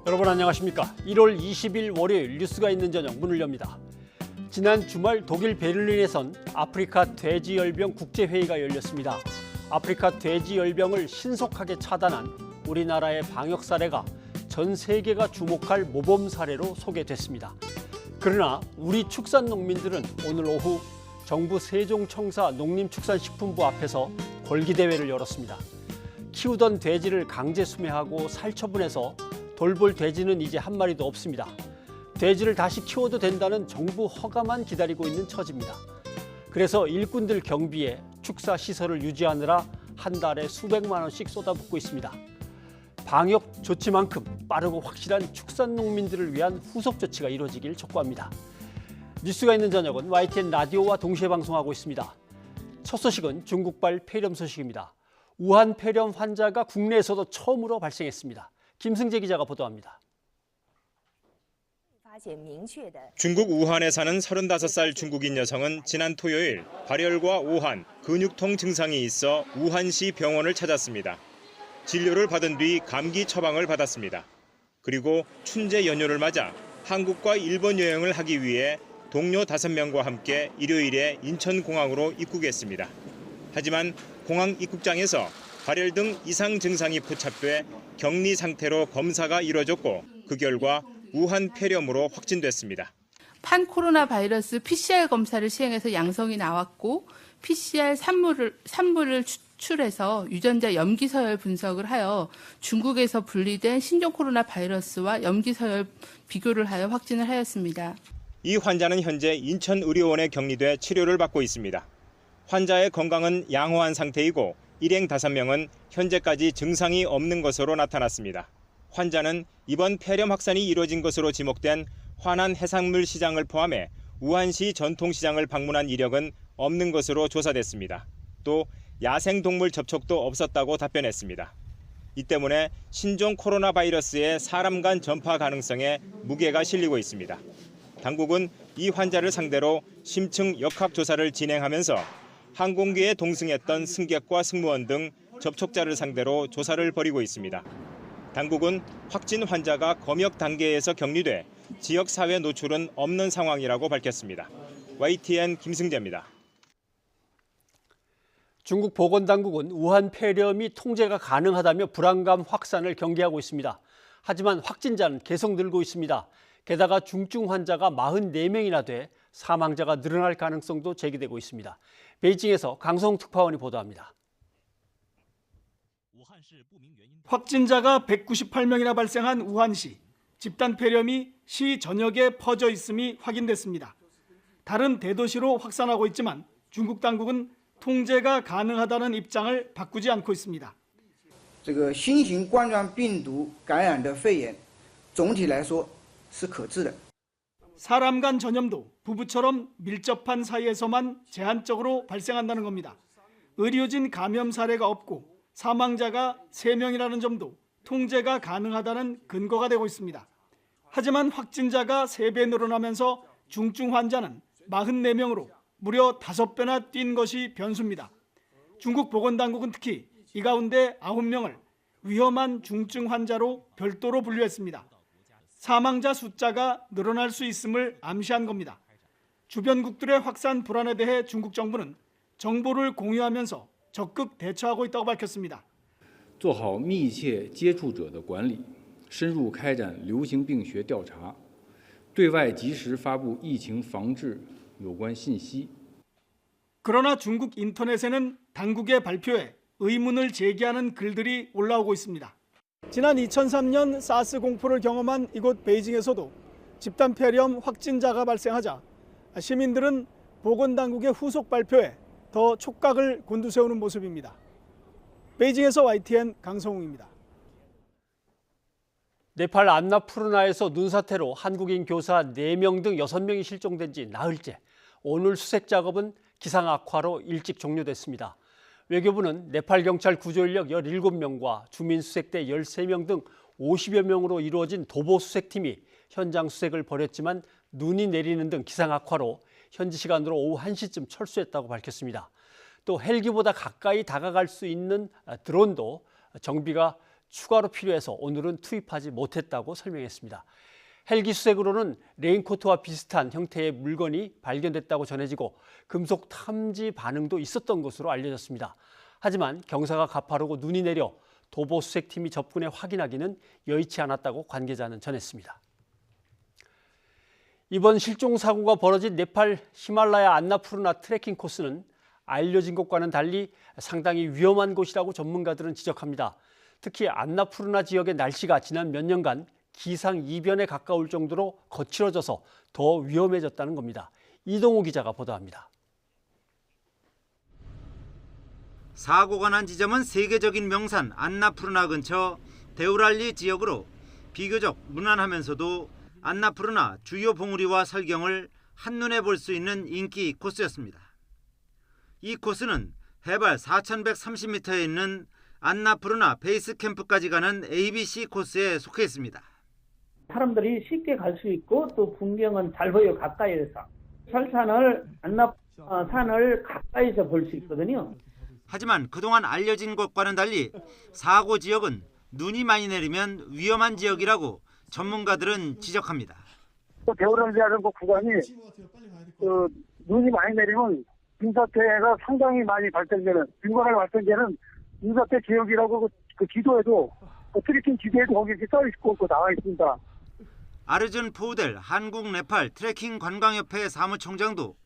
여러분 안녕하십니까? 1월 20일 월요일 뉴스가 있는 저녁 문을 엽니다. 지난 주말 독일 베를린에선 아프리카 돼지열병 국제회의가 열렸습니다. 아프리카 돼지열병을 신속하게 차단한 우리나라의 방역 사례가 전 세계가 주목할 모범 사례로 소개됐습니다. 그러나 우리 축산 농민들은 오늘 오후 정부 세종청사 농림축산식품부 앞에서 걸기대회를 열었습니다. 키우던 돼지를 강제 수매하고 살처분해서 돌볼 돼지는 이제 한 마리도 없습니다. 돼지를 다시 키워도 된다는 정부 허가만 기다리고 있는 처지입니다. 그래서 일꾼들 경비에 축사 시설을 유지하느라 한 달에 수백만 원씩 쏟아붓고 있습니다. 방역 조치만큼 빠르고 확실한 축산 농민들을 위한 후속 조치가 이루어지길 촉구합니다. 뉴스가 있는 저녁은 YTN 라디오와 동시에 방송하고 있습니다. 첫 소식은 중국발 폐렴 소식입니다. 우한 폐렴 환자가 국내에서도 처음으로 발생했습니다. 김승재 기자가 보도합니다. 중국 우한에 사는 35살 중국인 여성은 지난 토요일 발열과 오한, 근육통 증상이 있어 우한시 병원을 찾았습니다. 진료를 받은 뒤 감기 처방을 받았습니다. 그리고 춘제 연휴를 맞아 한국과 일본 여행을 하기 위해 동료 5명과 함께 일요일에 인천공항으로 입국했습니다. 하지만 공항 입국장에서 발열 등 이상 증상이 포착돼 격리 상태로 검사가 이뤄졌고 그 결과 우한 폐렴으로 확진됐습니다. 판코로나 바이러스 PCR 검사를 시행해서 양성이 나왔고 PCR 산물을 추출해서 유전자 염기서열 분석을 하여 중국에서 분리된 신종 코로나 바이러스와 염기서열 비교를 하여 확진을 하였습니다. 이 환자는 현재 인천의료원에 격리돼 치료를 받고 있습니다. 환자의 건강은 양호한 상태이고 일행 5명은 현재까지 증상이 없는 것으로 나타났습니다. 환자는 이번 폐렴 확산이 이뤄진 것으로 지목된 화난 해산물 시장을 포함해 우한시 전통시장을 방문한 이력은 없는 것으로 조사됐습니다. 또 야생동물 접촉도 없었다고 답변했습니다. 이 때문에 신종 코로나 바이러스의 사람 간 전파 가능성에 무게가 실리고 있습니다. 당국은 이 환자를 상대로 심층 역학조사를 진행하면서 항공기에 동승했던 승객과 승무원 등 접촉자를 상대로 조사를 벌이고 있습니다. 당국은 확진 환자가 검역 단계에서 격리돼 지역사회 노출은 없는 상황이라고 밝혔습니다. YTN 김승재입니다. 중국 보건당국은 우한 폐렴이 통제가 가능하다며 불안감 확산을 경계하고 있습니다. 하지만 확진자는 계속 늘고 있습니다. 게다가 중증 환자가 44명이나 돼 사망자가 늘어날 가능성도 제기되고 있습니다. 베이징에서 강성 특파원이 보도합니다. 확진자가 198명이나 발생한 우한시, 집단 폐렴이 시 전역에 퍼져 있음이 확인됐습니다. 다른 대도시로 확산하고 있지만 중국 당국은 통제가 가능하다는 입장을 바꾸지 않고 있습니다. 新型冠状病毒感染的肺炎总体来说是可治的。 사람 간 전염도 부부처럼 밀접한 사이에서만 제한적으로 발생한다는 겁니다. 의료진 감염 사례가 없고 사망자가 3명이라는 점도 통제가 가능하다는 근거가 되고 있습니다. 하지만 확진자가 3배 늘어나면서 중증 환자는 44명으로 무려 5배나 뛴 것이 변수입니다. 중국 보건당국은 특히 이 가운데 9명을 위험한 중증 환자로 별도로 분류했습니다. 사망자 숫자가 늘어날 수 있음을 암시한 겁니다. 주변국들의 확산 불안에 대해 중국 정부는 정보를 공유하면서 적극 대처하고 있다고 밝혔습니다. 做好密切接触者的管理，深入开展流行病学调查，对外及时发布疫情防治有关信息。 그러나 중국 인터넷에는 당국의 발표에 의문을 제기하는 글들이 올라오고 있습니다. 지난 2003년 사스 공포를 경험한 이곳 베이징에서도 집단 폐렴 확진자가 발생하자 시민들은 보건당국의 후속 발표에 더 촉각을 곤두세우는 모습입니다. 베이징에서 YTN 강성웅입니다. 네팔 안나푸르나에서 눈사태로 한국인 교사 4명 등 6명이 실종된 지 나흘째. 오늘 수색 작업은 기상 악화로 일찍 종료됐습니다. 외교부는 네팔 경찰 구조인력 17명과 주민 수색대 13명 등 50여 명으로 이루어진 도보 수색팀이 현장 수색을 벌였지만 눈이 내리는 등 기상 악화로 현지 시간으로 오후 1시쯤 철수했다고 밝혔습니다. 또 헬기보다 가까이 다가갈 수 있는 드론도 정비가 추가로 필요해서 오늘은 투입하지 못했다고 설명했습니다. 헬기 수색으로는 레인코트와 비슷한 형태의 물건이 발견됐다고 전해지고 금속 탐지 반응도 있었던 것으로 알려졌습니다. 하지만 경사가 가파르고 눈이 내려 도보 수색팀이 접근해 확인하기는 여의치 않았다고 관계자는 전했습니다. 이번 실종 사고가 벌어진 네팔 히말라야 안나푸르나 트레킹 코스는 알려진 것과는 달리 상당히 위험한 곳이라고 전문가들은 지적합니다. 특히 안나푸르나 지역의 날씨가 지난 몇 년간 기상 이변에 가까울 정도로 거칠어져서 더 위험해졌다는 겁니다. 이동우 기자가 보도합니다. 사고가 난 지점은 세계적인 명산 안나푸르나 근처 데우랄리 지역으로 비교적 무난하면서도 안나푸르나 주요 봉우리와 설경을 한눈에 볼 수 있는 인기 코스였습니다. 이 코스는 해발 4,130m에 있는 안나푸르나 베이스 캠프까지 가는 ABC 코스에 속해 있습니다. 사람들이 쉽게 갈 수 있고 또 풍경은 잘 보여 가까이에서 설산을 안나산을 가까이서 볼 수 있거든요. 하지만 그동안 알려진 것과는 달리 사고 지역은 눈이 많이 내리면 위험한 지역이라고 전문가들은 지적합니다. 데우랄리라는 그 구간이 눈이 많이 내리면 빙사태가 상당히 많이 발생되는 빙관할 발생되는 빙사태 지역이라고 그 지도에도 트레킹 지도에도 거기 이렇게 써 있고 나와 있습니다. 아르준 포우델 한국 네팔 트레킹 관광협회 사무총장도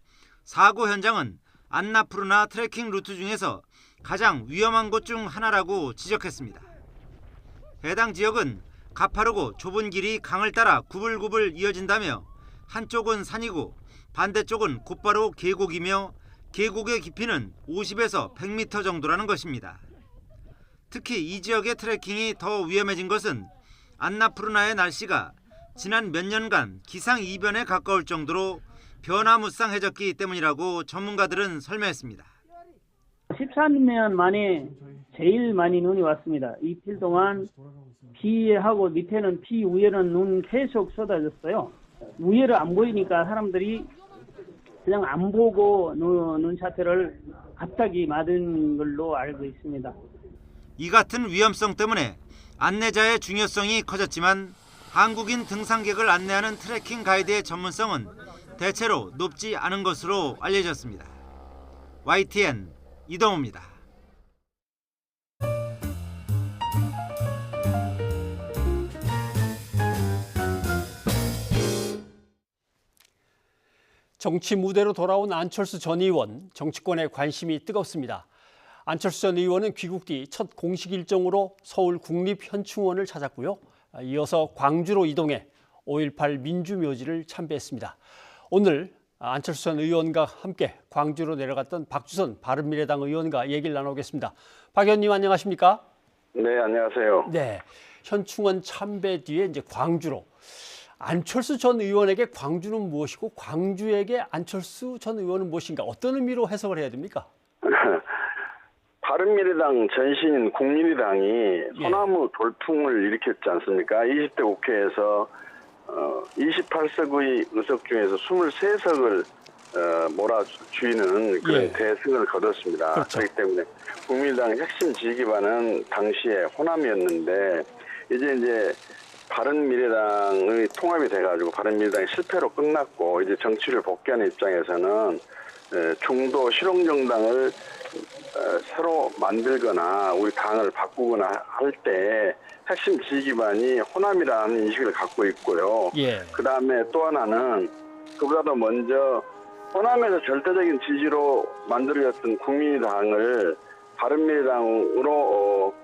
사고 현장은 안나푸르나 트레킹 루트 중에서 가장 위험한 곳 중 하나라고 지적했습니다. 해당 지역은 가파르고 좁은 길이 강을 따라 구불구불 이어진다며 한쪽은 산이고 반대쪽은 곧바로 계곡이며 계곡의 깊이는 50에서 100m 정도라는 것입니다. 특히 이 지역의 트레킹이 더 위험해진 것은 안나푸르나의 날씨가 지난 몇 년간 기상 이변에 가까울 정도로 변화무쌍해졌기 때문이라고 전문가들은 설명했습니다. 13년 만에 제일 많이 눈이 왔습니다. 이틀 동안 비하고 밑에는 비, 위에는 눈 계속 쏟아졌어요. 위에를 안 보이니까 사람들이 그냥 안 보고 눈사태를 갑자기 맞은 걸로 알고 있습니다. 이 같은 위험성 때문에 안내자의 중요성이 커졌지만 한국인 등산객을 안내하는 트레킹 가이드의 전문성은 대체로 높지 않은 것으로 알려졌습니다. YTN 이동우입니다. 정치 무대로 돌아온 안철수 전 의원, 정치권에 관심이 뜨겁습니다. 안철수 전 의원은 귀국 뒤 첫 공식 일정으로 서울 국립현충원을 찾았고요. 이어서 광주로 이동해 5.18 민주묘지를 참배했습니다. 오늘 안철수 전 의원과 함께 광주로 내려갔던 박주선 바른미래당 의원과 얘기를 나누겠습니다. 박 의원님 안녕하십니까? 네, 안녕하세요. 네, 현충원 참배 뒤에 이제 광주로. 안철수 전 의원에게 광주는 무엇이고 광주에게 안철수 전 의원은 무엇인가? 어떤 의미로 해석을 해야 됩니까? 바른미래당 전신인 국민의당이 소나무 돌풍을 일으켰지 않습니까? 20대 국회에서 28석의 의석 중에서 23석을 몰아주이는 그런 대승을 거뒀습니다. 그렇죠. 그렇기 때문에 국민의당의 핵심 지지기반은 당시에 호남이었는데 이제 바른미래당의 통합이 돼가지고 바른미래당이 실패로 끝났고 이제 정치를 복귀하는 입장에서는 중도 실용정당을 새로 만들거나 우리 당을 바꾸거나 할 때 핵심 지지기반이 호남이라는 인식을 갖고 있고요. 그 다음에 또 하나는 그보다도 먼저 호남에서 절대적인 지지로 만들어졌던 국민의당을 바른미래당으로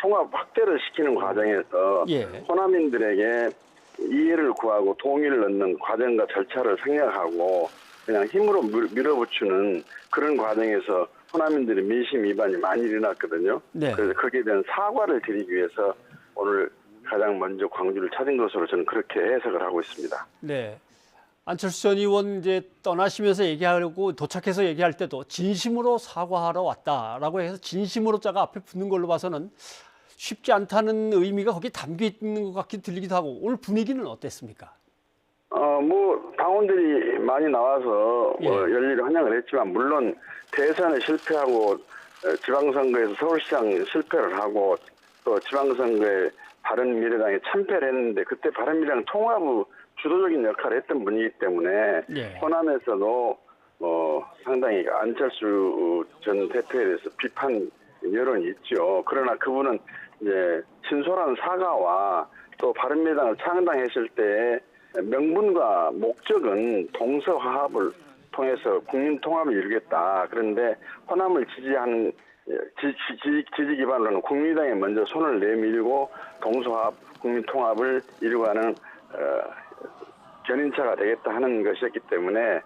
통합 확대를 시키는 과정에서 호남인들에게 이해를 구하고 동의를 얻는 과정과 절차를 생략하고 그냥 힘으로 밀어붙이는 그런 과정에서 호남인들의 민심 위반이 많이 일어났거든요. 그래서 거기에 대한 사과를 드리기 위해서 오늘 가장 먼저 광주를 찾은 것으로 저는 그렇게 해석을 하고 있습니다. 네. 안철수 전 의원 이제 떠나시면서 얘기하려고 도착해서 얘기할 때도 진심으로 사과하러 왔다라고 해서 진심으로자가 앞에 붙는 걸로 봐서는 쉽지 않다는 의미가 거기에 담겨 있는 것 같긴 들리기도 하고 오늘 분위기는 어땠습니까? 당원들이 많이 나와서 열일을 환영을 했지만 물론 대선에 실패하고 지방선거에서 서울시장 실패를 하고 또 또 지방선거에 바른미래당이 참패를 했는데 그때 바른미래당 통합의 주도적인 역할을 했던 분이기 때문에 호남에서도 상당히 안철수 전 대표에 대해서 비판 여론이 있죠. 그러나 그분은 이제 진솔한 사과와 또 바른미래당을 창당했을 때 명분과 목적은 동서화합을 통해서 국민 통합을 이루겠다. 그런데 호남을 지지하는 지지 기반으로는 국민의당에 먼저 손을 내밀고 동서화합, 국민 통합을 이루가는 견인차가 되겠다 하는 것이었기 때문에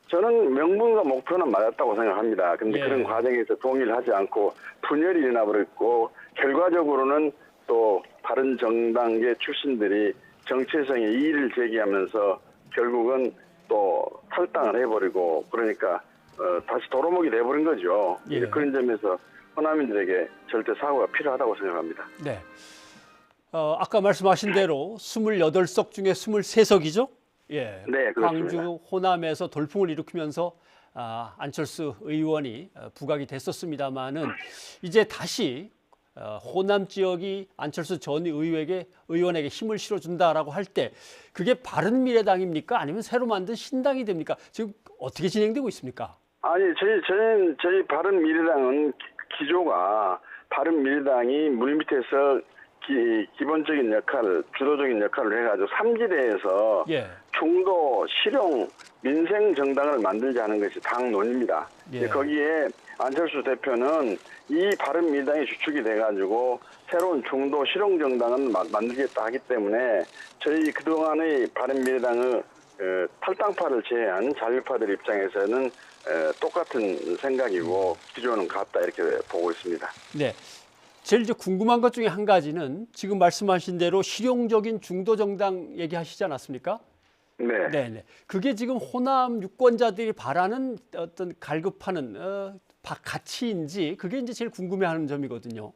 저는 명분과 목표는 맞았다고 생각합니다. 그런데 그런 과정에서 동의를 하지 않고 분열이 일어나버렸고 결과적으로는 또 다른 정당계 출신들이 정체성의 이의를 제기하면서 결국은 또 탈당을 해버리고 그러니까 다시 도루묵이 돼버린 거죠. 그런 점에서 호남인들에게 절대 사과가 필요하다고 생각합니다. 네. 아까 말씀하신 대로 28석 중에 23석이죠? 예. 네, 그렇습니다. 광주 호남에서 돌풍을 일으키면서 안철수 의원이 부각이 됐었습니다마는 이제 다시 호남 지역이 안철수 전 의원에게 힘을 실어준다라고 할 때 그게 바른미래당입니까? 아니면 새로 만든 신당이 됩니까? 지금 어떻게 진행되고 있습니까? 아니, 저희 바른미래당은 기조가 바른미래당이 물밑에서 기본적인 역할을, 주도적인 역할을 해가지고 삼지대에서 중도, 실용, 민생 정당을 만들자 하는 것이 당론입니다. 거기에 안철수 대표는 이 바른미래당이 주축이 돼가지고 새로운 중도, 실용 정당을 만들겠다 하기 때문에 저희 그동안의 바른미래당의 탈당파를 제외한 자유파들 입장에서는 똑같은 생각이고 기조는 같다 이렇게 보고 있습니다. 네. 제일 이제 궁금한 것 중에 한 가지는 지금 말씀하신 대로 실용적인 중도 정당 얘기하시지 않았습니까? 네. 네. 그게 지금 호남 유권자들이 바라는 어떤 갈급하는 가치인지 그게 이제 제일 궁금해하는 점이거든요.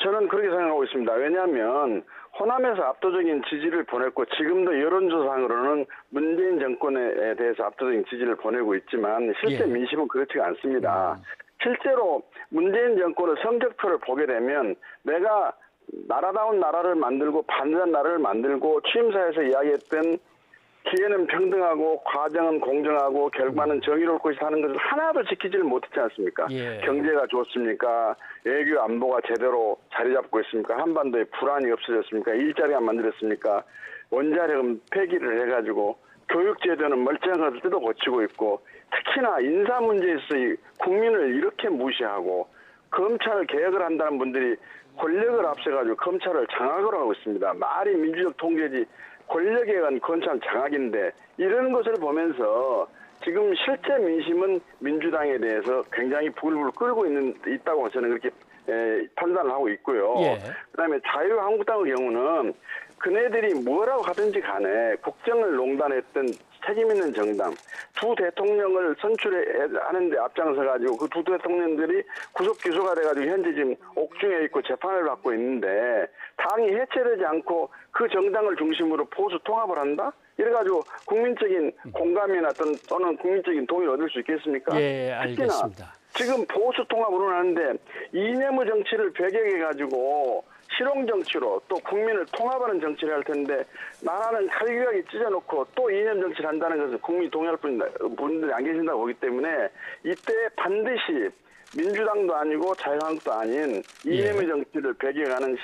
저는 그렇게 생각하고 있습니다. 왜냐하면 호남에서 압도적인 지지를 보냈고 지금도 여론조사상으로는 문재인 정권에 대해서 압도적인 지지를 보내고 있지만 실제 민심은 그렇지가 않습니다. 실제로 문재인 정권의 성적표를 보게 되면 내가 나라다운 나라를 만들고 반전한 나라를 만들고 취임사에서 이야기했던 기회는 평등하고 과정은 공정하고 결과는 정의로울 것이다 하는 것을 하나도 지키지를 못했지 않습니까? 경제가 좋습니까? 외교 안보가 제대로 자리 잡고 있습니까? 한반도에 불안이 없어졌습니까? 일자리가 만들었습니까? 원자력은 폐기를 해가지고 교육제도는 멀쩡한 것을 뜯어 고치고 있고 특히나 인사 문제에 있어서 국민을 이렇게 무시하고 검찰 개혁을 한다는 분들이 권력을 앞세가지고 검찰을 장악을 하고 있습니다. 말이 민주적 통제지 권력에 의한 검찰 장악인데 이런 것을 보면서 지금 실제 민심은 민주당에 대해서 굉장히 부글부글 끓고 있다고 저는 그렇게 판단을 하고 있고요. 그다음에 자유한국당의 경우는 그네들이 뭐라고 하든지 간에 국정을 농단했던 책임 있는 정당, 두 대통령을 선출하는데 앞장서가지고 그 두 대통령들이 구속 기소가 돼가지고 현재 지금 옥중에 있고 재판을 받고 있는데 당이 해체되지 않고 그 정당을 중심으로 보수 통합을 한다? 이래가지고 국민적인 공감이나 또는 국민적인 동의를 얻을 수 있겠습니까? 알겠습니다. 지금 보수 통합으로 하는데 이념의 정치를 배경해가지고 실용 정치로 또 국민을 통합하는 정치를 할 텐데 나라는 칼교하게 찢어놓고 또 이념 정치를 한다는 것은 국민이 동의할 분들이 안 계신다고 보기 때문에 이때 반드시 민주당도 아니고 자유한국도 아닌 이념의 정치를 배경하는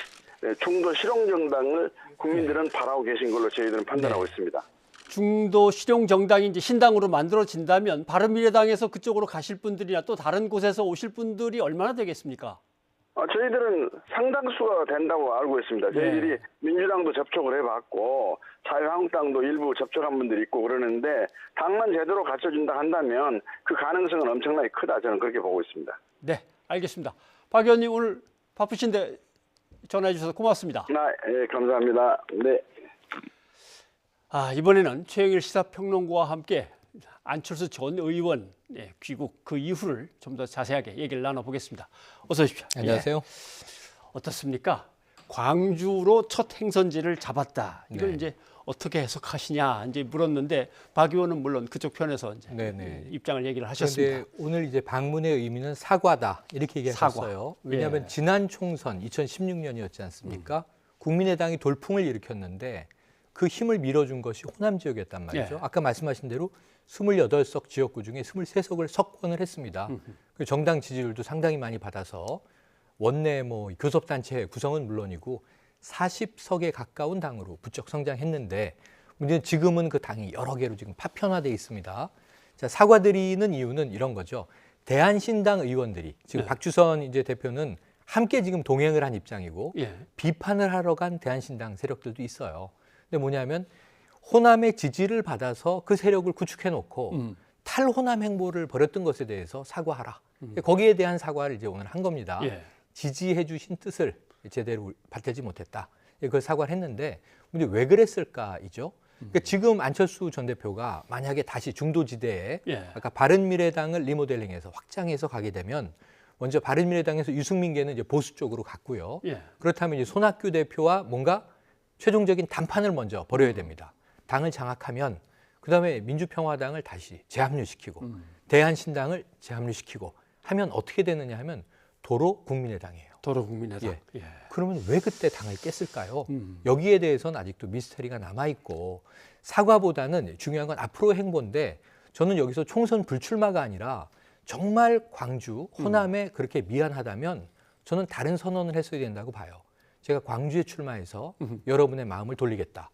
중도 실용 정당을 국민들은 바라고 계신 걸로 저희들은 판단하고 있습니다. 중도 실용 정당이 이제 신당으로 만들어진다면 바른미래당에서 그쪽으로 가실 분들이나 또 다른 곳에서 오실 분들이 얼마나 되겠습니까? 저희들은 상당수가 된다고 알고 있습니다. 저희들이 민주당도 접촉을 해봤고 자유한국당도 일부 접촉한 분들이 있고 그러는데 당만 제대로 갖춰준다 한다면 그 가능성은 엄청나게 크다. 저는 그렇게 보고 있습니다. 네, 알겠습니다. 박 의원님 오늘 바쁘신데 전화해 주셔서 고맙습니다. 네, 감사합니다. 네. 이번에는 최영일 시사평론가와 함께 안철수 전 의원 귀국 그 이후를 좀 더 자세하게 얘기를 나눠보겠습니다. 어서 오십시오. 안녕하세요. 어떻습니까? 광주로 첫 행선지를 잡았다. 이걸 이제 어떻게 해석하시냐 이제 물었는데 박 의원은 물론 그쪽 편에서 이제 네네. 입장을 얘기를 하셨습니다. 그런데 오늘 이제 방문의 의미는 사과다 이렇게 얘기하셨어요. 왜냐하면 지난 총선 2016년이었지 않습니까? 국민의당이 돌풍을 일으켰는데 그 힘을 밀어준 것이 호남 지역이었단 말이죠. 아까 말씀하신 대로 28석 지역구 중에 23석을 석권을 했습니다. 그 정당 지지율도 상당히 많이 받아서 원내 뭐 교섭단체 구성은 물론이고 40석에 가까운 당으로 부쩍 성장했는데 문제는 지금은 그 당이 여러 개로 지금 파편화돼 있습니다. 자, 사과드리는 이유는 이런 거죠. 대한신당 의원들이 지금 박주선 이제 대표는 함께 지금 동행을 한 입장이고 비판을 하러 간 대한신당 세력들도 있어요. 근데 뭐냐면 호남의 지지를 받아서 그 세력을 구축해 놓고 탈호남 행보를 벌였던 것에 대해서 사과하라. 거기에 대한 사과를 이제 오늘 한 겁니다. 지지해 주신 뜻을 제대로 받들지 못했다. 그걸 사과를 했는데 근데 왜 그랬을까이죠. 그러니까 지금 안철수 전 대표가 만약에 다시 중도지대에 아까 바른미래당을 리모델링해서 확장해서 가게 되면 먼저 바른미래당에서 유승민계는 이제 보수 쪽으로 갔고요. 그렇다면 이제 손학규 대표와 뭔가 최종적인 담판을 먼저 벌여야 됩니다. 당을 장악하면 그다음에 민주평화당을 다시 재합류시키고 대한신당을 재합류시키고 하면 어떻게 되느냐 하면 도로 국민의당이에요. 도로 국민의당. 그러면 왜 그때 당을 깼을까요? 여기에 대해서는 아직도 미스터리가 남아있고 사과보다는 중요한 건 앞으로의 행보인데 저는 여기서 총선 불출마가 아니라 정말 광주, 호남에 그렇게 미안하다면 저는 다른 선언을 했어야 된다고 봐요. 제가 광주에 출마해서 여러분의 마음을 돌리겠다.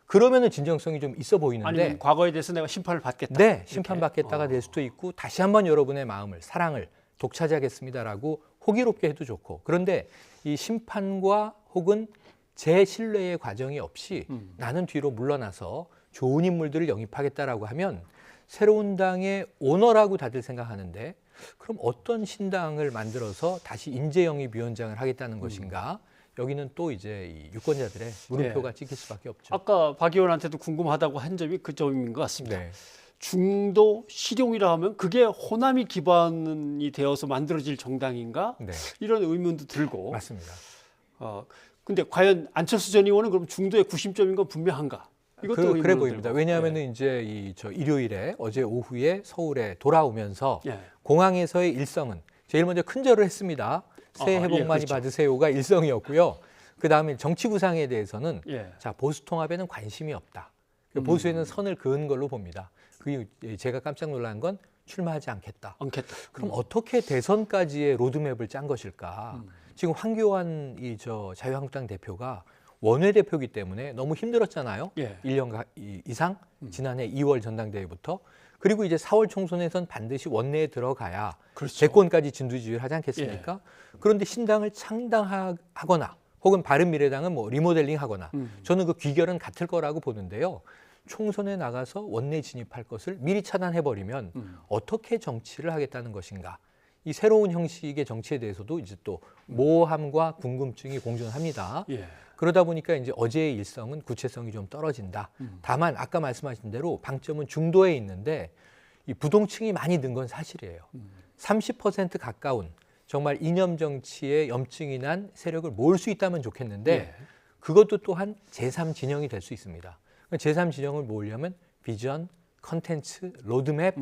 그러면은 진정성이 좀 있어 보이는데 아니면 과거에 대해서 내가 심판을 받겠다. 네, 심판받겠다가 될 수도 있고 다시 한번 여러분의 마음을, 사랑을 독차지하겠습니다라고 호기롭게 해도 좋고 그런데 이 심판과 혹은 제 신뢰의 과정이 없이 나는 뒤로 물러나서 좋은 인물들을 영입하겠다라고 하면 새로운 당의 오너라고 다들 생각하는데 그럼 어떤 신당을 만들어서 다시 인재영입위원장을 하겠다는 것인가? 여기는 또 이제 이 유권자들의 물음표가 찍힐 수밖에 없죠. 아까 박 의원한테도 궁금하다고 한 점이 그 점인 것 같습니다. 네. 중도 실용이라 하면 그게 호남이 기반이 되어서 만들어질 정당인가? 이런 의문도 들고. 맞습니다. 근데 과연 안철수 전 의원은 그럼 중도의 구심점인 건 분명한가? 이것도 그래 보입니다. 왜냐하면은 이제 일요일에 어제 오후에 서울에 돌아오면서 공항에서의 일성은 제일 먼저 큰절을 했습니다. 새해 복 많이 받으세요가 일성이었고요. 그다음에 정치 구상에 대해서는 자 보수 통합에는 관심이 없다. 보수에는 선을 그은 걸로 봅니다. 그리고 제가 깜짝 놀란 건 출마하지 않겠다. 그럼 어떻게 대선까지의 로드맵을 짠 것일까? 지금 황교안 자유한국당 대표가 원외대표이기 때문에 너무 힘들었잖아요. 1년 이상 지난해 2월 전당대회부터. 그리고 이제 4월 총선에선 반드시 원내에 들어가야 대권까지 진두지휘를 하지 않겠습니까? 그런데 신당을 창당하거나 혹은 바른미래당은 뭐 리모델링하거나 저는 그 귀결은 같을 거라고 보는데요. 총선에 나가서 원내 진입할 것을 미리 차단해버리면 어떻게 정치를 하겠다는 것인가? 이 새로운 형식의 정치에 대해서도 이제 또 모호함과 궁금증이 공존합니다. 그러다 보니까 이제 어제의 일성은 구체성이 좀 떨어진다. 다만 아까 말씀하신 대로 방점은 중도에 있는데 이 부동층이 많이 는 건 사실이에요. 30% 가까운 정말 이념 정치에 염증이 난 세력을 모을 수 있다면 좋겠는데 그것도 또한 제3진영이 될 수 있습니다. 제3진영을 모으려면 비전, 컨텐츠, 로드맵,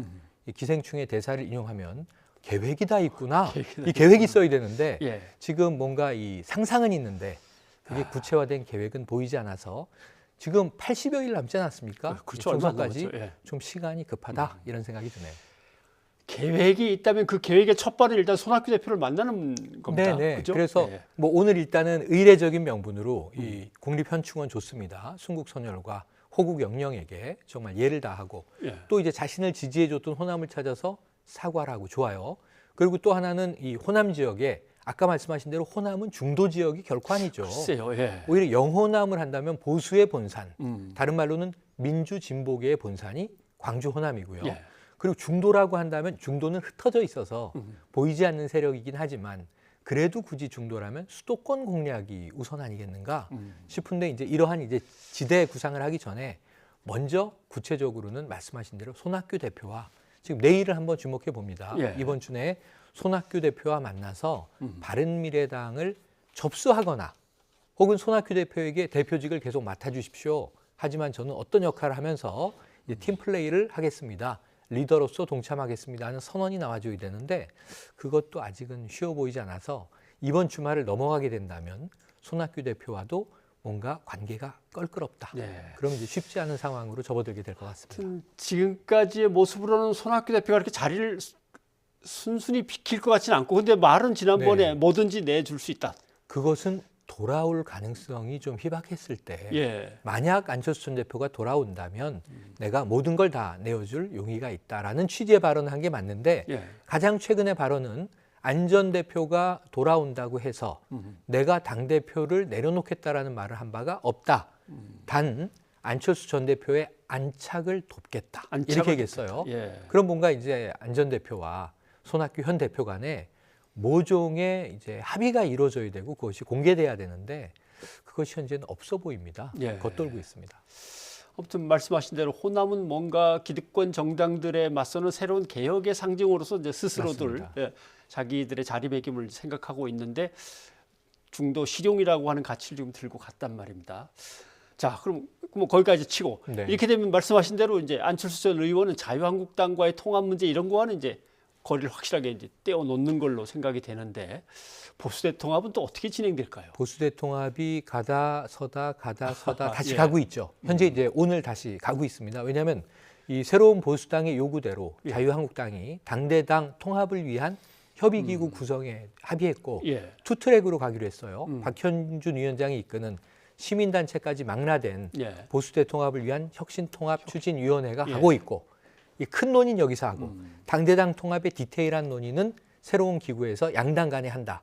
이 기생충의 대사를 인용하면 계획이 다 있구나. 이 계획이 있어야 되는데 지금 뭔가 이 상상은 있는데 그게 구체화된 계획은 보이지 않아서 지금 80여일 남지 않았습니까? 총선까지 좀 시간이 급하다 이런 생각이 드네요. 계획이 있다면 그 계획의 첫 발은 일단 손학규 대표를 만나는 겁니다. 네네. 그죠? 그래서 뭐 오늘 일단은 의례적인 명분으로 이 국립현충원 좋습니다. 순국선열과 호국 영령에게 정말 예를 다하고 또 이제 자신을 지지해줬던 호남을 찾아서 사과를 하고 좋아요. 그리고 또 하나는 이 호남 지역에 아까 말씀하신 대로 호남은 중도 지역이 결코 아니죠. 글쎄요. 오히려 영호남을 한다면 보수의 본산, 다른 말로는 민주진보계의 본산이 광주 호남이고요. 그리고 중도라고 한다면 중도는 흩어져 있어서 보이지 않는 세력이긴 하지만 그래도 굳이 중도라면 수도권 공략이 우선 아니겠는가 싶은데 이제 이러한 이제 지대 구상을 하기 전에 먼저 구체적으로는 말씀하신 대로 손학규 대표와 지금 내일을 한번 주목해 봅니다. 이번 주 내에 손학규 대표와 만나서 바른미래당을 접수하거나 혹은 손학규 대표에게 대표직을 계속 맡아주십시오. 하지만 저는 어떤 역할을 하면서 이제 팀 플레이를 하겠습니다. 리더로서 동참하겠습니다 하는 선언이 나와줘야 되는데 그것도 아직은 쉬워 보이지 않아서 이번 주말을 넘어가게 된다면 손학규 대표와도 뭔가 관계가 껄끄럽다. 그럼 이제 쉽지 않은 상황으로 접어들게 될 것 같습니다. 지금까지의 모습으로는 손학규 대표가 이렇게 자리를 순순히 비킬 것 같지는 않고 근데 말은 지난번에 뭐든지 내줄 수 있다. 그것은 돌아올 가능성이 좀 희박했을 때 만약 안철수 전 대표가 돌아온다면 내가 모든 걸 다 내어줄 용의가 있다라는 취지의 발언을 한 게 맞는데 가장 최근의 발언은 안 전 대표가 돌아온다고 해서 내가 당대표를 내려놓겠다라는 말을 한 바가 없다. 단 안철수 전 대표의 안착을 돕겠다. 이렇게 얘기했어요. 그럼 뭔가 이제 안 전 대표와 손학규 현 대표 간에 모종의 이제 합의가 이루어져야 되고 그것이 공개돼야 되는데 그것이 현재는 없어 보입니다. 겉돌고 있습니다. 아무튼 말씀하신 대로 호남은 뭔가 기득권 정당들에 맞서는 새로운 개혁의 상징으로서 이제 스스로들 자기들의 자리매김을 생각하고 있는데 중도 실용이라고 하는 가치를 좀 들고 갔단 말입니다. 자, 그럼 뭐 거기까지 치고 이렇게 되면 말씀하신 대로 이제 안철수 전 의원은 자유한국당과의 통합 문제 이런 거와는 이제 거리를 확실하게 이제 떼어놓는 걸로 생각이 되는데 보수대 통합은 또 어떻게 진행될까요? 보수대 통합이 가다 서다 다시 가고 있죠. 현재 이제 오늘 다시 가고 있습니다. 왜냐하면 이 새로운 보수당의 요구대로 자유한국당이 당대당 통합을 위한 협의기구 구성에 합의했고 투트랙으로 가기로 했어요. 박현준 위원장이 이끄는 시민단체까지 망라된 보수대 통합을 위한 혁신통합추진위원회가 하고 있고 이 큰 논의는 여기서 하고 당대당 통합의 디테일한 논의는 새로운 기구에서 양당 간에 한다.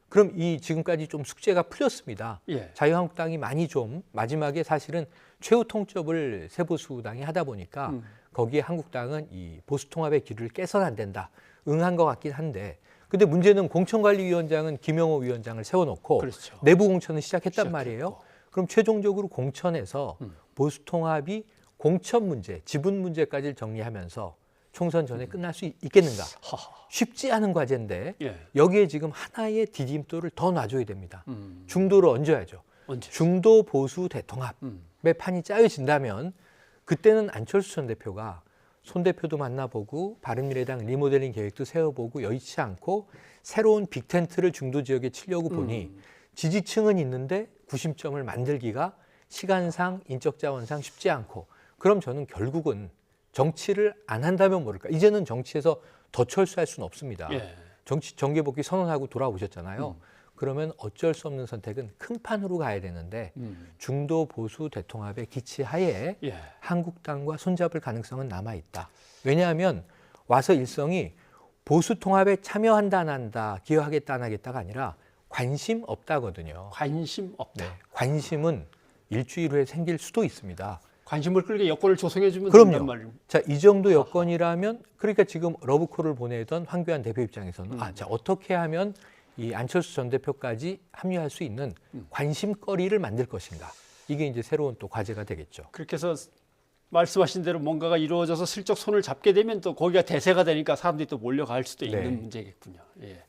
그럼 이 지금까지 좀 숙제가 풀렸습니다. 자유한국당이 많이 좀 마지막에 사실은 최후 통첩을 새보수당이 하다 보니까 거기에 한국당은 이 보수통합의 길을 깨서는 안 된다. 응한 것 같긴 한데 근데 문제는 공천관리위원장은 김영호 위원장을 세워놓고 내부 공천을 시작했단 말이에요. 그럼 최종적으로 공천에서 보수통합이 공천 문제, 지분 문제까지 정리하면서 총선 전에 끝날 수 있겠는가? 쉽지 않은 과제인데 여기에 지금 하나의 디딤돌을 더 놔줘야 됩니다. 중도를 얹어야죠. 중도 보수 대통합의 판이 짜여진다면 그때는 안철수 전 대표가 손 대표도 만나보고 바른미래당 리모델링 계획도 세워보고 여의치 않고 새로운 빅텐트를 중도 지역에 치려고 보니 지지층은 있는데 구심점을 만들기가 시간상 인적 자원상 쉽지 않고 그럼 저는 결국은 정치를 안 한다면 모를까. 이제는 정치에서 더 철수할 수는 없습니다. 정계 복귀 선언하고 돌아오셨잖아요. 그러면 어쩔 수 없는 선택은 큰 판으로 가야 되는데 중도 보수 대통합의 기치하에 한국당과 손잡을 가능성은 남아있다. 왜냐하면 와서 일성이 보수 통합에 참여한다 안 한다, 기여하겠다 안 하겠다가 아니라 관심 없다거든요. 관심 없다. 관심은 일주일 후에 생길 수도 있습니다. 관심을 끌게 여건을 조성해 주면 된단 말이에요. 자, 이 정도 여건이라면 그러니까 지금 러브콜을 보내던 황교안 대표 입장에서는 자, 어떻게 하면 이 안철수 전 대표까지 합류할 수 있는 관심거리를 만들 것인가. 이게 이제 새로운 또 과제가 되겠죠. 그렇게 해서 말씀하신 대로 뭔가가 이루어져서 슬쩍 손을 잡게 되면 또 거기가 대세가 되니까 사람들이 또 몰려갈 수도 있는 문제겠군요.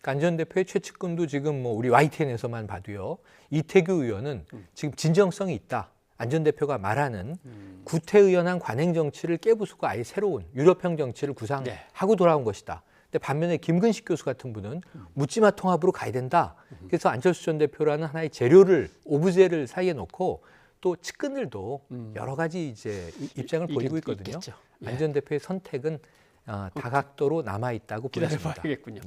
안 전 대표의 최측근도 지금 뭐 우리 YTN에서만 봐도요. 이태규 의원은 지금 진정성이 있다. 안 전 대표가 말하는 구태의연한 관행 정치를 깨부수고 아예 새로운 유럽형 정치를 구상하고 돌아온 것이다. 근데 반면에 김근식 교수 같은 분은 묻지마 통합으로 가야 된다. 그래서 안철수 전 대표라는 하나의 재료를 오브제를 사이에 놓고 또 측근들도 여러 가지 이제 입장을 보이고 있거든요. 안 전 대표의 선택은 다각도로 남아 있다고 보여집니다. 기다려봐야겠군요.